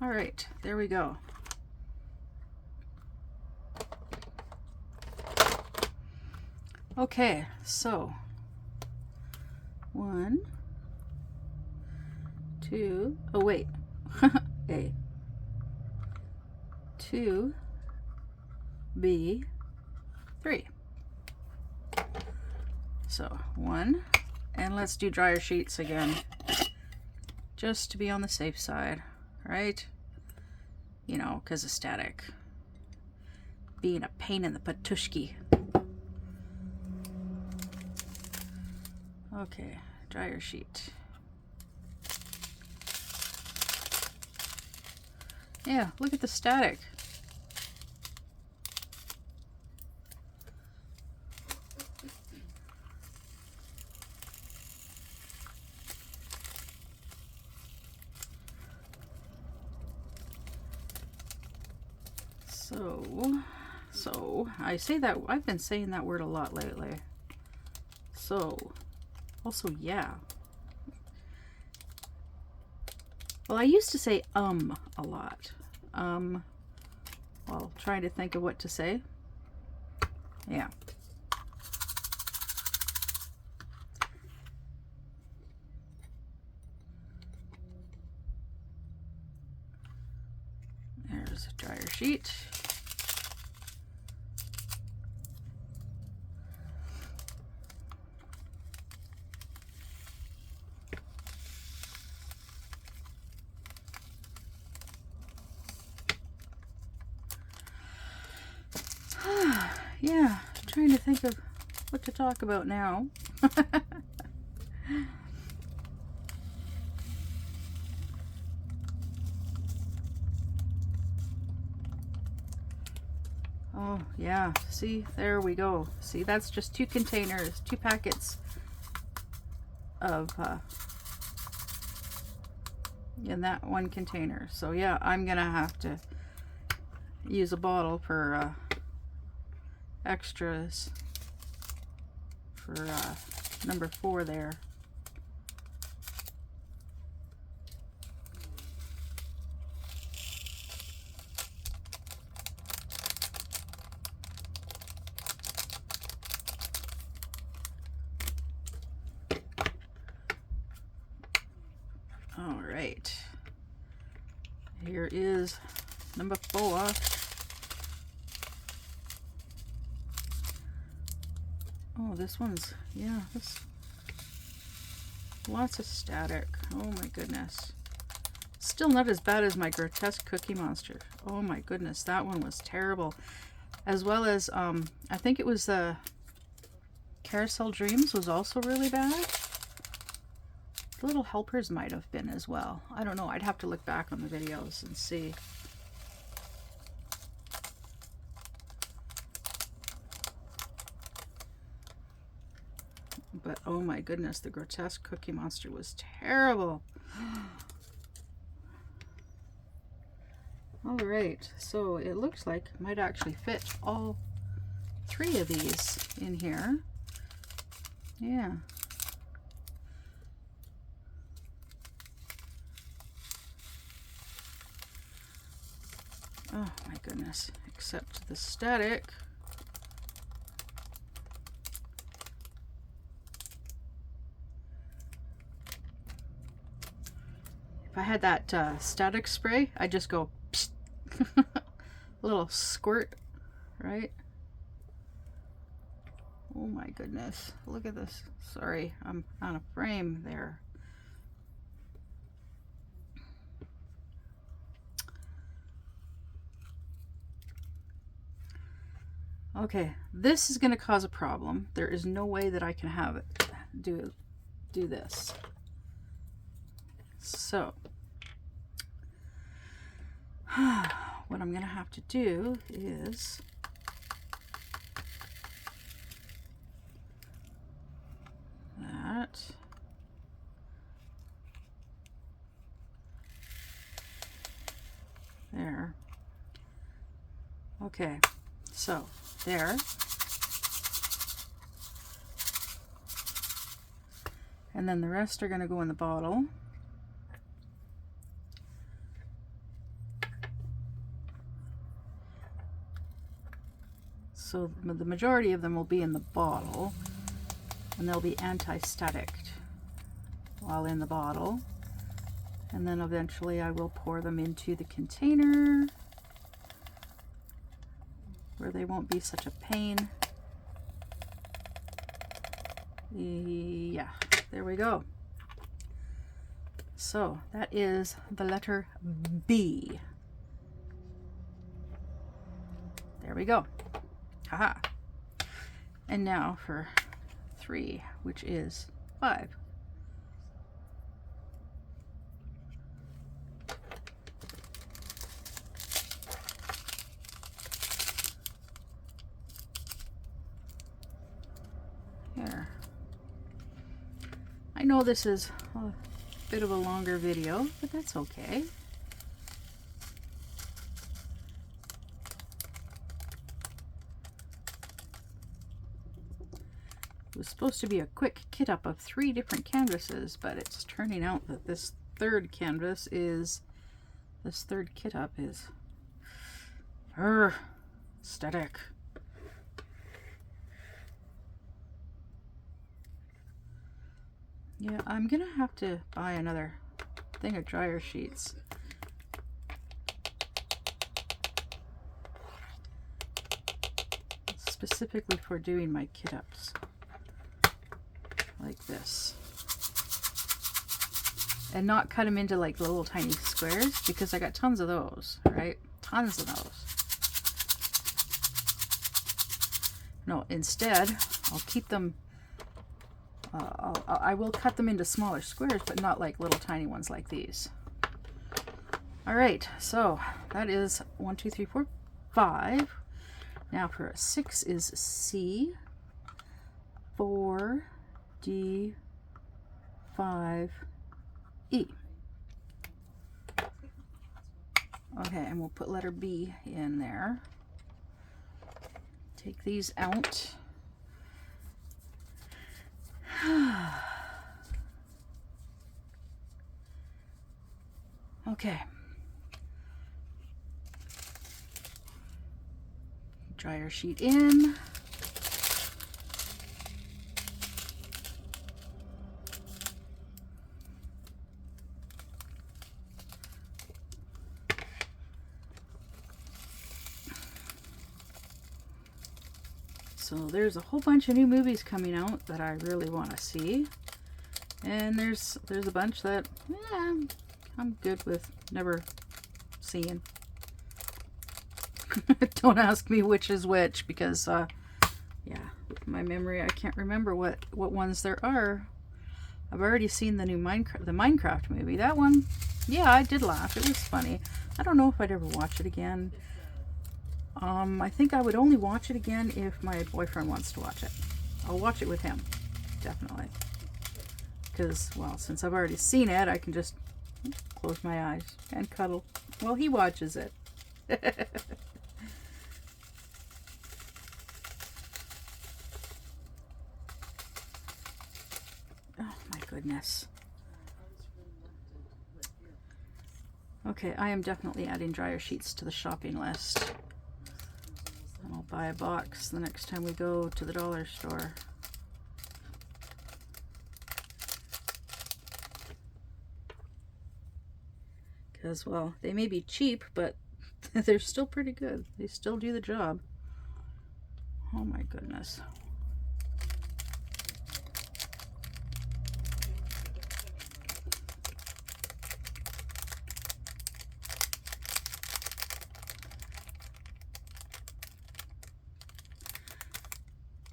S1: All right, there we go. Okay, so 1, 2, oh wait, A, 2, B, 3. So 1, and let's do dryer sheets again, just to be on the safe side, right? You know, because of static being a pain in the patushki. Okay, dryer sheet. Yeah, look at the static. So I say that, I've been saying that word a lot lately. So, also, yeah. Well, I used to say a lot. While trying to think of what to say. Yeah. There's a dryer sheet. Yeah, trying to think of what to talk about now. Oh, yeah. See, there we go. See, that's just 2 containers, 2 packets of in that one container. So yeah, I'm gonna have to use a bottle for extras for number 4 there. All right, here is number 4. Oh, this one's, yeah, this, lots of static. Oh my goodness. Still not as bad as my Grotesque Cookie Monster. Oh my goodness, that one was terrible. As well as, I think it was Carousel Dreams was also really bad. The Little Helpers might have been as well. I don't know. I'd have to look back on the videos and see. But oh my goodness, the Grotesque Cookie Monster was terrible. All right, so it looks like it might actually fit all 3 of these in here. Yeah. Oh my goodness, except the static. If I had that static spray, I'd just go psst. A little squirt, right? Oh my goodness, look at this. Sorry, I'm on a frame there. Okay, this is going to cause a problem. There is no way that I can have it do this. So, what I'm going to have to do is that. There. Okay, so there. And then the rest are going to go in the bottle. So the majority of them will be in the bottle, and they'll be anti-static while in the bottle. And then eventually I will pour them into the container where they won't be such a pain. Yeah, there we go. So that is the letter B. There we go. Haha. And now for 3, which is 5. Here. I know this is a bit of a longer video, but that's okay. It was supposed to be a quick kit up of 3 different canvases, but it's turning out that this third kit up is static. Yeah, I'm gonna have to buy another thing of dryer sheets. Specifically for doing my kit ups. Like this. And not cut them into like little tiny squares, because I got tons of those, right? Tons of those. No, instead, I'll keep them, I will cut them into smaller squares, but not like little tiny ones like these. All right, so that is 1, 2, 3, 4, 5. Now for a 6 is C, 4, D, 5, E. Okay, and we'll put letter B in there. Take these out. Okay. Dryer sheet in. So there's a whole bunch of new movies coming out that I really want to see, and there's a bunch that I'm good with never seeing. Don't ask me which is which, because yeah, with my memory I can't remember what ones there are. I've already seen the new Minecraft movie. That one, yeah, I did laugh. It was funny. I don't know if I'd ever watch it again. I think I would only watch it again if my boyfriend wants to watch it. I'll watch it with him, definitely. Because, well, since I've already seen it, I can just close my eyes and cuddle while he watches it. Oh my goodness. Okay, I am definitely adding dryer sheets to the shopping list. And I'll buy a box the next time we go to the dollar store. Because, well, they may be cheap, but they're still pretty good. They still do the job. Oh my goodness.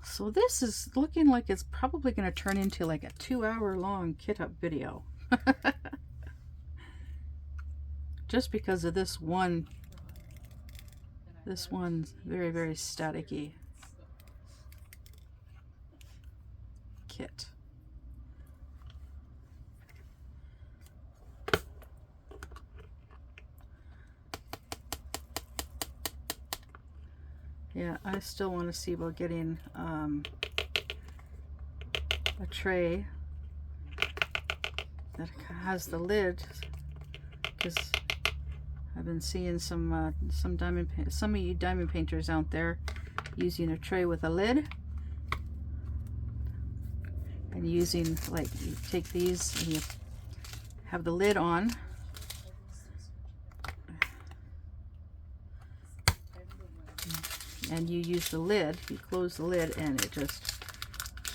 S1: So this is looking like it's probably going to turn into like a 2-hour-long kit up video. Just because of this one's very, very staticky kit. Yeah, I still want to see about getting a tray that has the lid, because I've been seeing some of you diamond painters out there using a tray with a lid. And using, like, you take these and you have the lid on. And you use the lid, you close the lid, and it just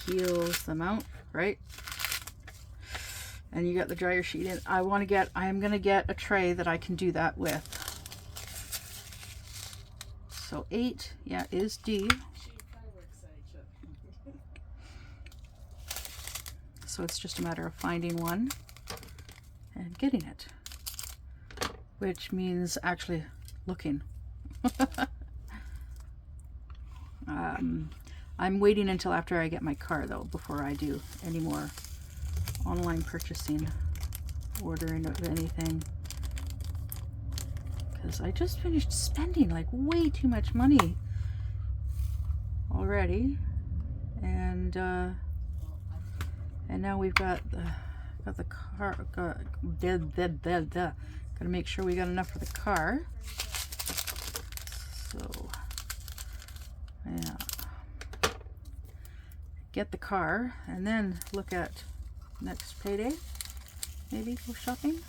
S1: peels them out, right? And you got the dryer sheet in. I am gonna get a tray that I can do that with. So 8, yeah, is D. So it's just a matter of finding one and getting it, which means actually looking. I'm waiting until after I get my car though, before I do any more online purchasing, ordering of anything, because I just finished spending like way too much money already, and now we've got the car. Gotta make sure we got enough for the car. So yeah, get the car and then look at next payday. Maybe go shopping.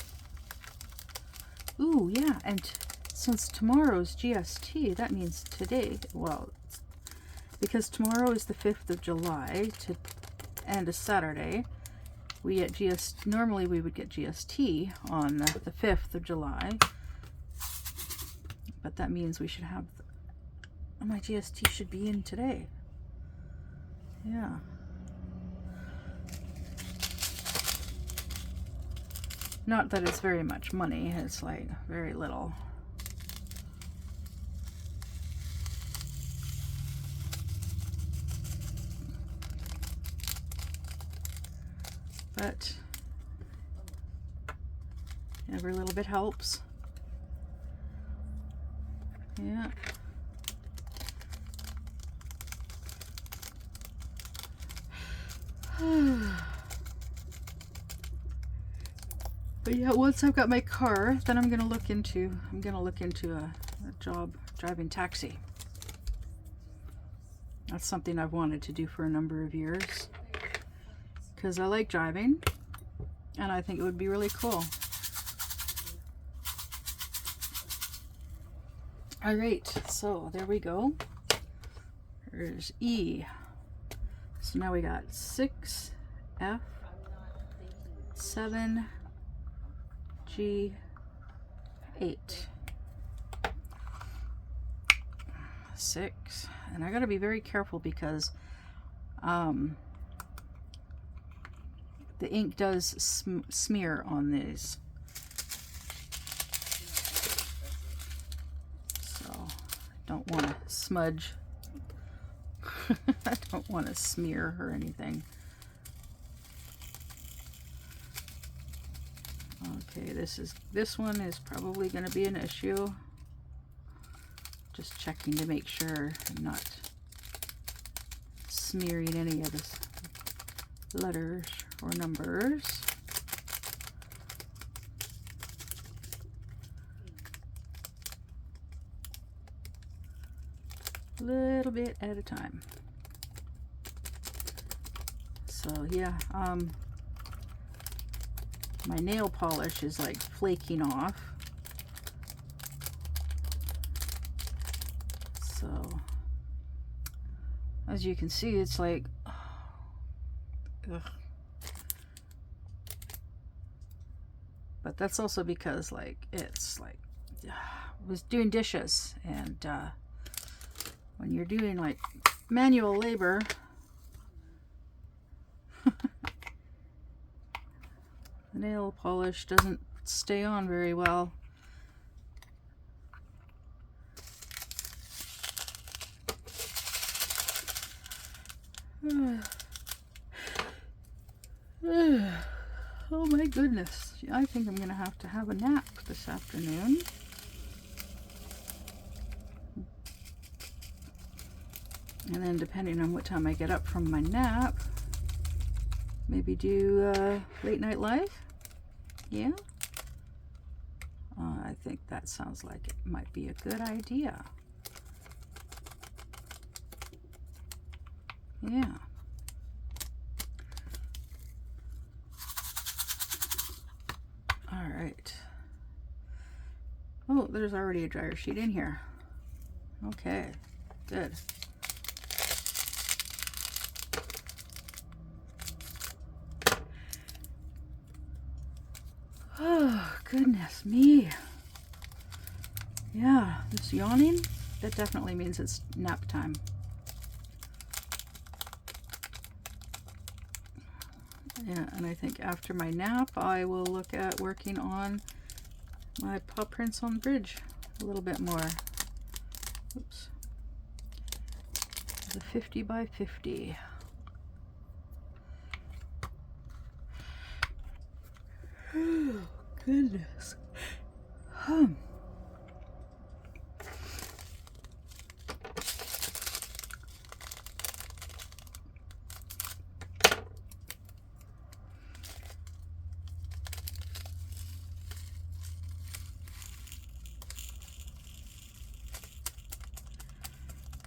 S1: Ooh, yeah, and since tomorrow's GST, that means today, well, because tomorrow is the 5th of July and a Saturday, we get GST. Normally we would get GST on the 5th of July, but that means we should have my GST should be in today. Yeah. Not that it's very much money, it's like very little. But every little bit helps. Yeah. But yeah, once I've got my car, then I'm gonna look into a job driving taxi. That's something I've wanted to do for a number of years, because I like driving and I think it would be really cool. Alright, so there we go. There's E. So now we got 6, F, 7, G, 8. 6. And I gotta be very careful because the ink does smear on these. So I don't want to smudge. I don't want to smear or anything. Okay, this one is probably going to be an issue. Just checking to make sure I'm not smearing any of this letters or numbers. A little bit at a time. So yeah, my nail polish is like flaking off. So as you can see, it's like, ugh. But that's also because like it's like I was doing dishes, and when you're doing like manual labor, the nail polish doesn't stay on very well. Oh my goodness. I think I'm going to have a nap this afternoon. And then depending on what time I get up from my nap, maybe do late night live. Yeah. I think that sounds like it might be a good idea. Yeah. All right. Oh, there's already a dryer sheet in here. Okay, good. Oh, goodness me. Yeah, this yawning, that definitely means it's nap time. Yeah, and I think after my nap, I will look at working on my paw prints on the bridge a little bit more. Oops. The 50 by 50. Oh, goodness.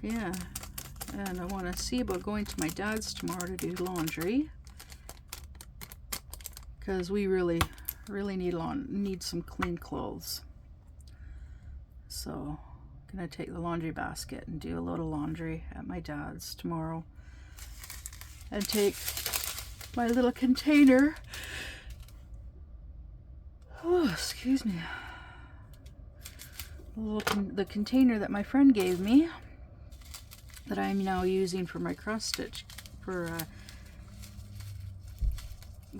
S1: Yeah, and I want to see about going to my dad's tomorrow to do laundry, because we really need some clean clothes. So I'm gonna take the laundry basket and do a load of laundry at my dad's tomorrow, and take my little container. Oh, excuse me. The container that my friend gave me, that I'm now using for my cross stitch, that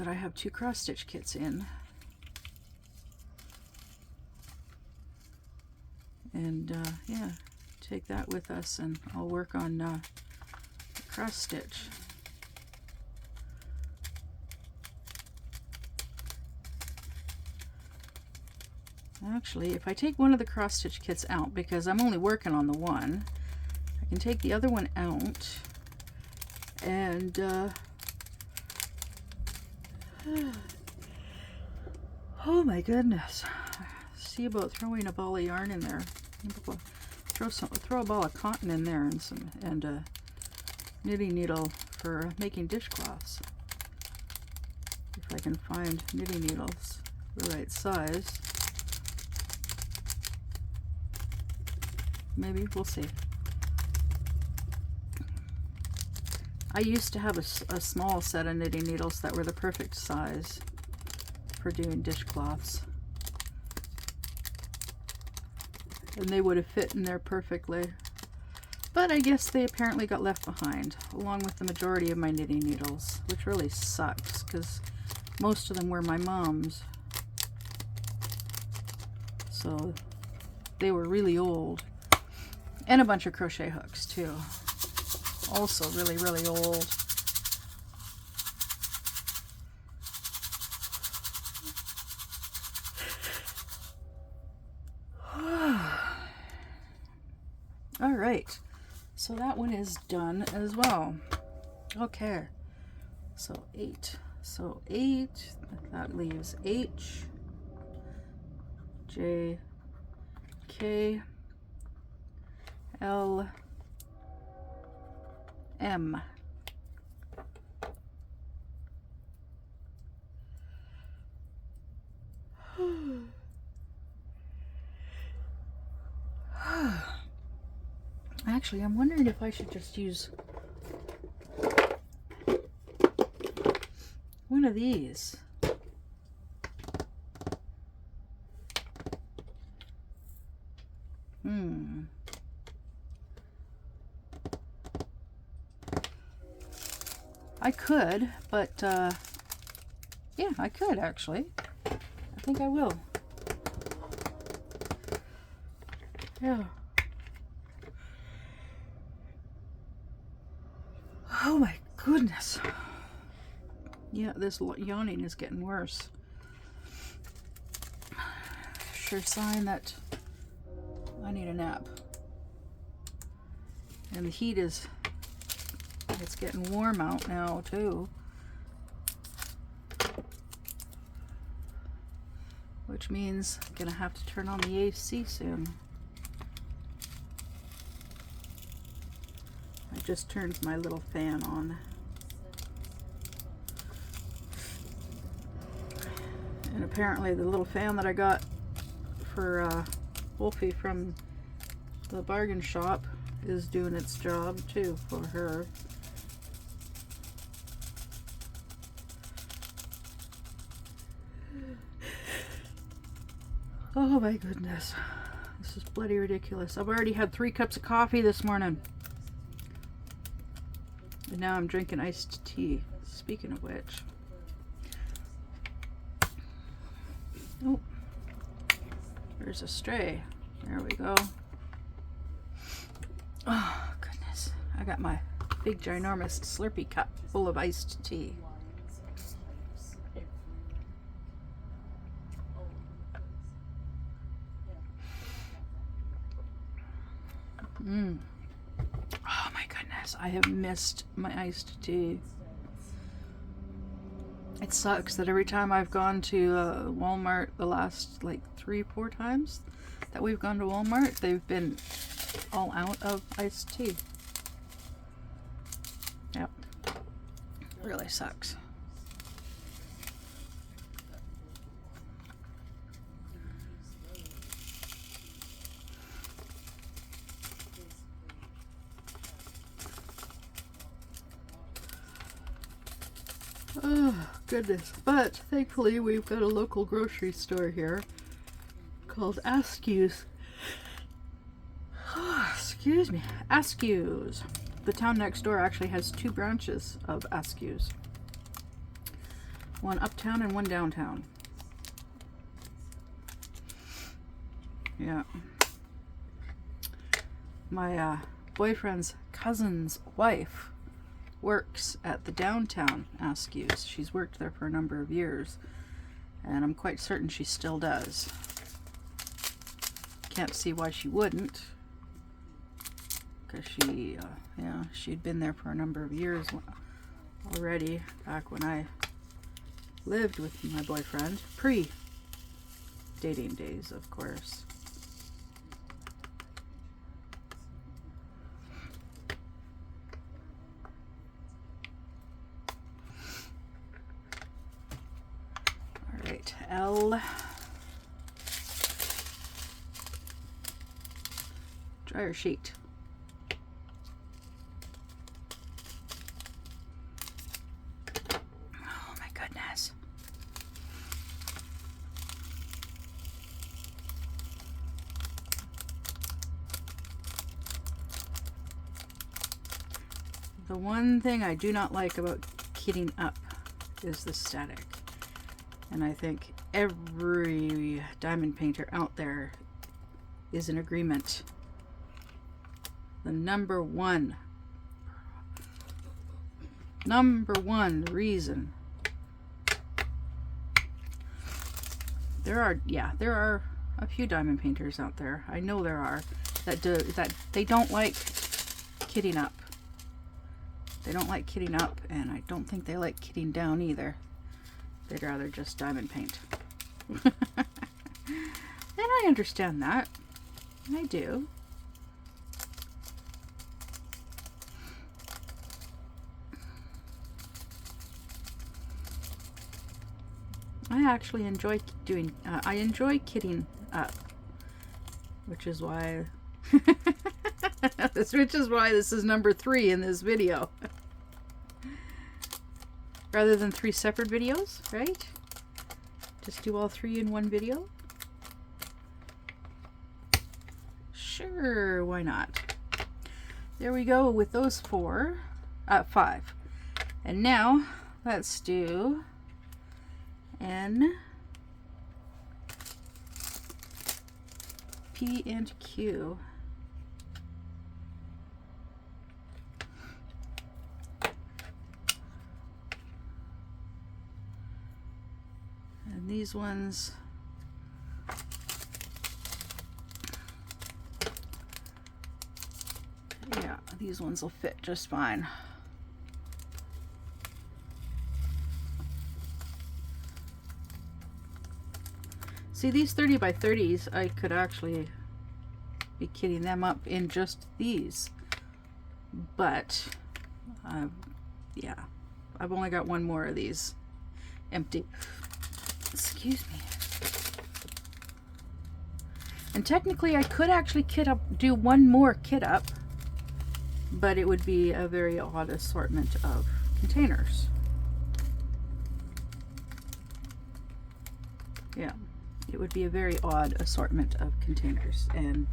S1: I have 2 cross stitch kits in, and yeah, take that with us, and I'll work on cross stitch. Actually, if I take one of the cross stitch kits out, because I'm only working on the one, I can take the other one out, and oh my goodness, see about throwing a ball of yarn in there. Throw a ball of cotton in there, and a knitting needle for making dishcloths. If I can find knitting needles the right size. Maybe, we'll see. I used to have a small set of knitting needles that were the perfect size for doing dishcloths, and they would have fit in there perfectly. But I guess they apparently got left behind, along with the majority of my knitting needles, which really sucks, because most of them were my mom's. So they were really old. And a bunch of crochet hooks too. Also really, really old. All right, so that one is done as well. Okay, so 8. So 8, that leaves H, J, K, L, M. Actually, I'm wondering if I should just use one of these. I could, but yeah, I could actually. I think I will. Yeah. Oh my goodness. Yeah, this yawning is getting worse. Sure sign that I need a nap. And the heat is, it's getting warm out now too. Which means I'm gonna have to turn on the AC soon. I just turned my little fan on. And apparently the little fan that I got for Wolfie from the bargain shop is doing its job too for her. Oh my goodness. This is bloody ridiculous. I've already had 3 cups of coffee this morning. And now I'm drinking iced tea. Speaking of which. Oh. There's a stray. There we go. Oh, goodness. I got my big ginormous Slurpee cup full of iced tea. Oh my goodness, I have missed my iced tea. It sucks that every time I've gone to Walmart, the last like 3-4 times that we've gone to Walmart, they've been all out of iced tea. Yep. Really sucks. Oh, goodness. But thankfully we've got a local grocery store here called Askew's. Oh, excuse me. Askew's. The town next door actually has 2 branches of Askew's. One uptown and one downtown. Yeah. My boyfriend's cousin's wife works at the downtown Askew's. She's worked there for a number of years, and I'm quite certain she still does. Can't see why she wouldn't, because she'd been there for a number of years already, back when I lived with my boyfriend, pre-dating days, of course. L. Dryer sheet. Oh my goodness. The one thing I do not like about kitting up is the static. And I think every diamond painter out there is in agreement. The number one reason. There are a few diamond painters out there. I know there are that they don't like kitting up. They don't like kitting up, and I don't think they like kitting down either. They'd rather just diamond paint. And I understand that. I do. I actually enjoy doing, I enjoy kitting up, which is why, this is number 3 in this video. Rather than 3 separate videos, right? Just do all 3 in one video? Sure, why not? There we go with those 5. And now, let's do N, P, and Q. These ones, yeah, these ones will fit just fine. See, these 30 by 30s, I could actually be kitting them up in just these. but yeah, I've only got one more of these empty. Excuse me. And technically I could actually do one more kit up, but it would be a very odd assortment of containers. Yeah, it would be a very odd assortment of containers, and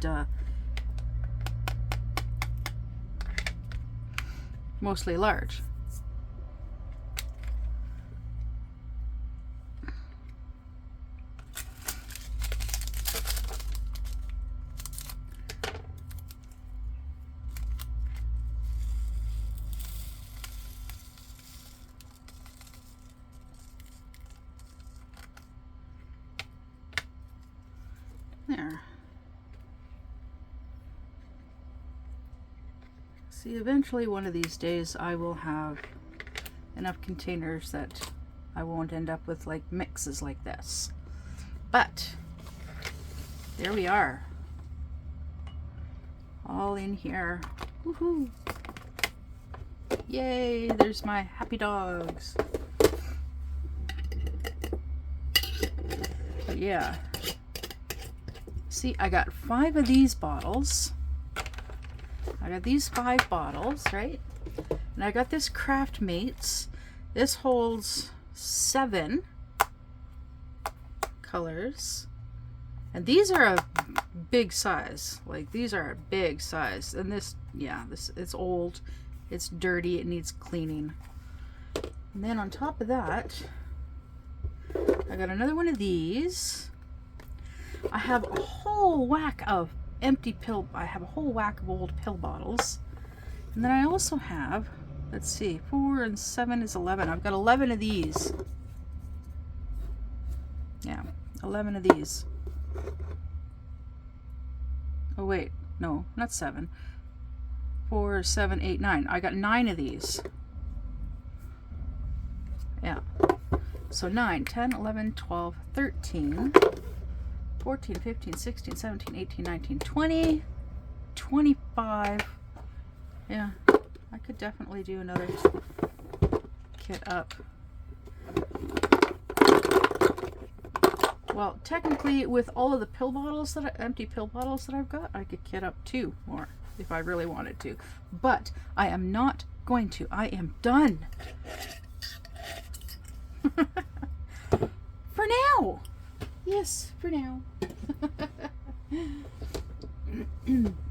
S1: mostly large. There. See, eventually one of these days I will have enough containers that I won't end up with like mixes like this. But there we are. All in here. Woohoo! Yay, there's my happy dogs. But yeah. See, I got 5 of these bottles. I got these 5 bottles, right? And I got this Craft Mates. This holds 7 colors. And these are a big size. Like, these are a big size. And this, yeah, this, it's old. It's dirty. It needs cleaning. And then on top of that, I got another one of these. I have a whole whack of empty pill. I have a whole whack of old pill bottles. And then I also have, let's see, 4 and 7 is 11. I've got 11 of these. Yeah, 11 of these. Oh wait, no, not 7. 4, 7, 8, 9. I got 9 of these. Yeah. So 9, 10, 11, 12, 13, 14, 15, 16, 17, 18, 19, 20, 25. Yeah, I could definitely do another kit up. Well, technically, with all of the pill bottles empty pill bottles that I've got, I could kit up 2 more if I really wanted to. But I am not going to. I am done. For now. Yes, for now.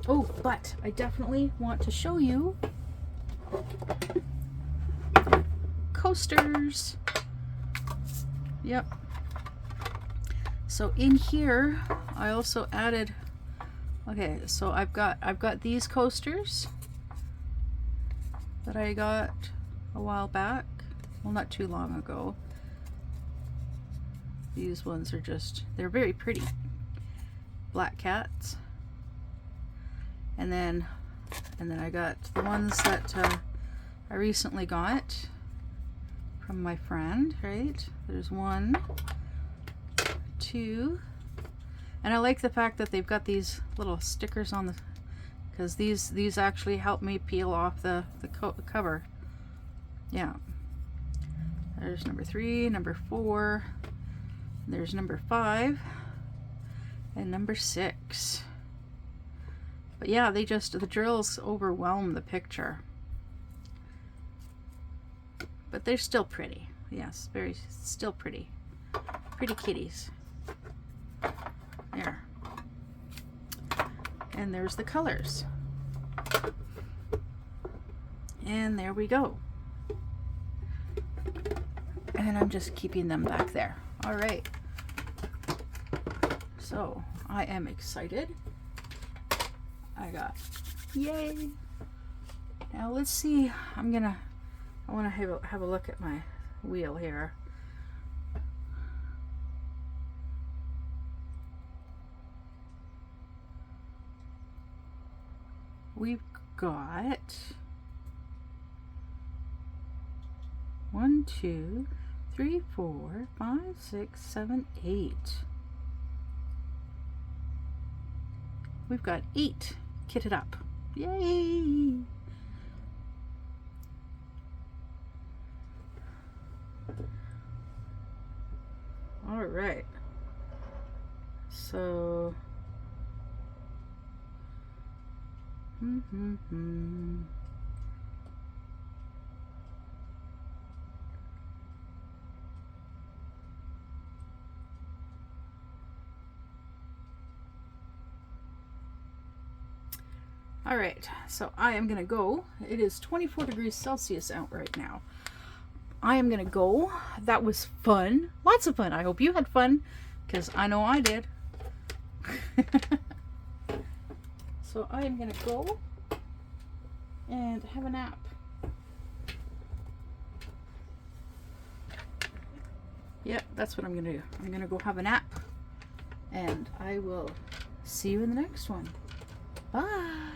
S1: Oh, but I definitely want to show you coasters. Yep. So in here, I also added. Okay, so I've got these coasters that I got a while back. Well, not too long ago. These ones are just, they're very pretty. Black cats. And then I got the ones that I recently got from my friend, right? There's 1, 2, and I like the fact that they've got these little stickers on the, because these actually help me peel off the cover. Yeah. There's number 3, number 4, there's number 5, and number 6. But yeah, the drills overwhelm the picture. But they're still pretty. Yes, still pretty. Pretty kitties. There. And there's the colors. And there we go. And I'm just keeping them back there. All right. So I am excited. Yay. Now let's see. I want to have a look at my wheel here. We've got 1, 2, 3, 4, 5, 6, 7, 8. We've got 8 kitted up. Yay! Alright. So... Alright, so I am going to go. It is 24 degrees Celsius out right now. I am going to go. That was fun. Lots of fun. I hope you had fun, because I know I did. So I am going to go and have a nap. Yep, that's what I'm going to do. I'm going to go have a nap, and I will see you in the next one. Bye!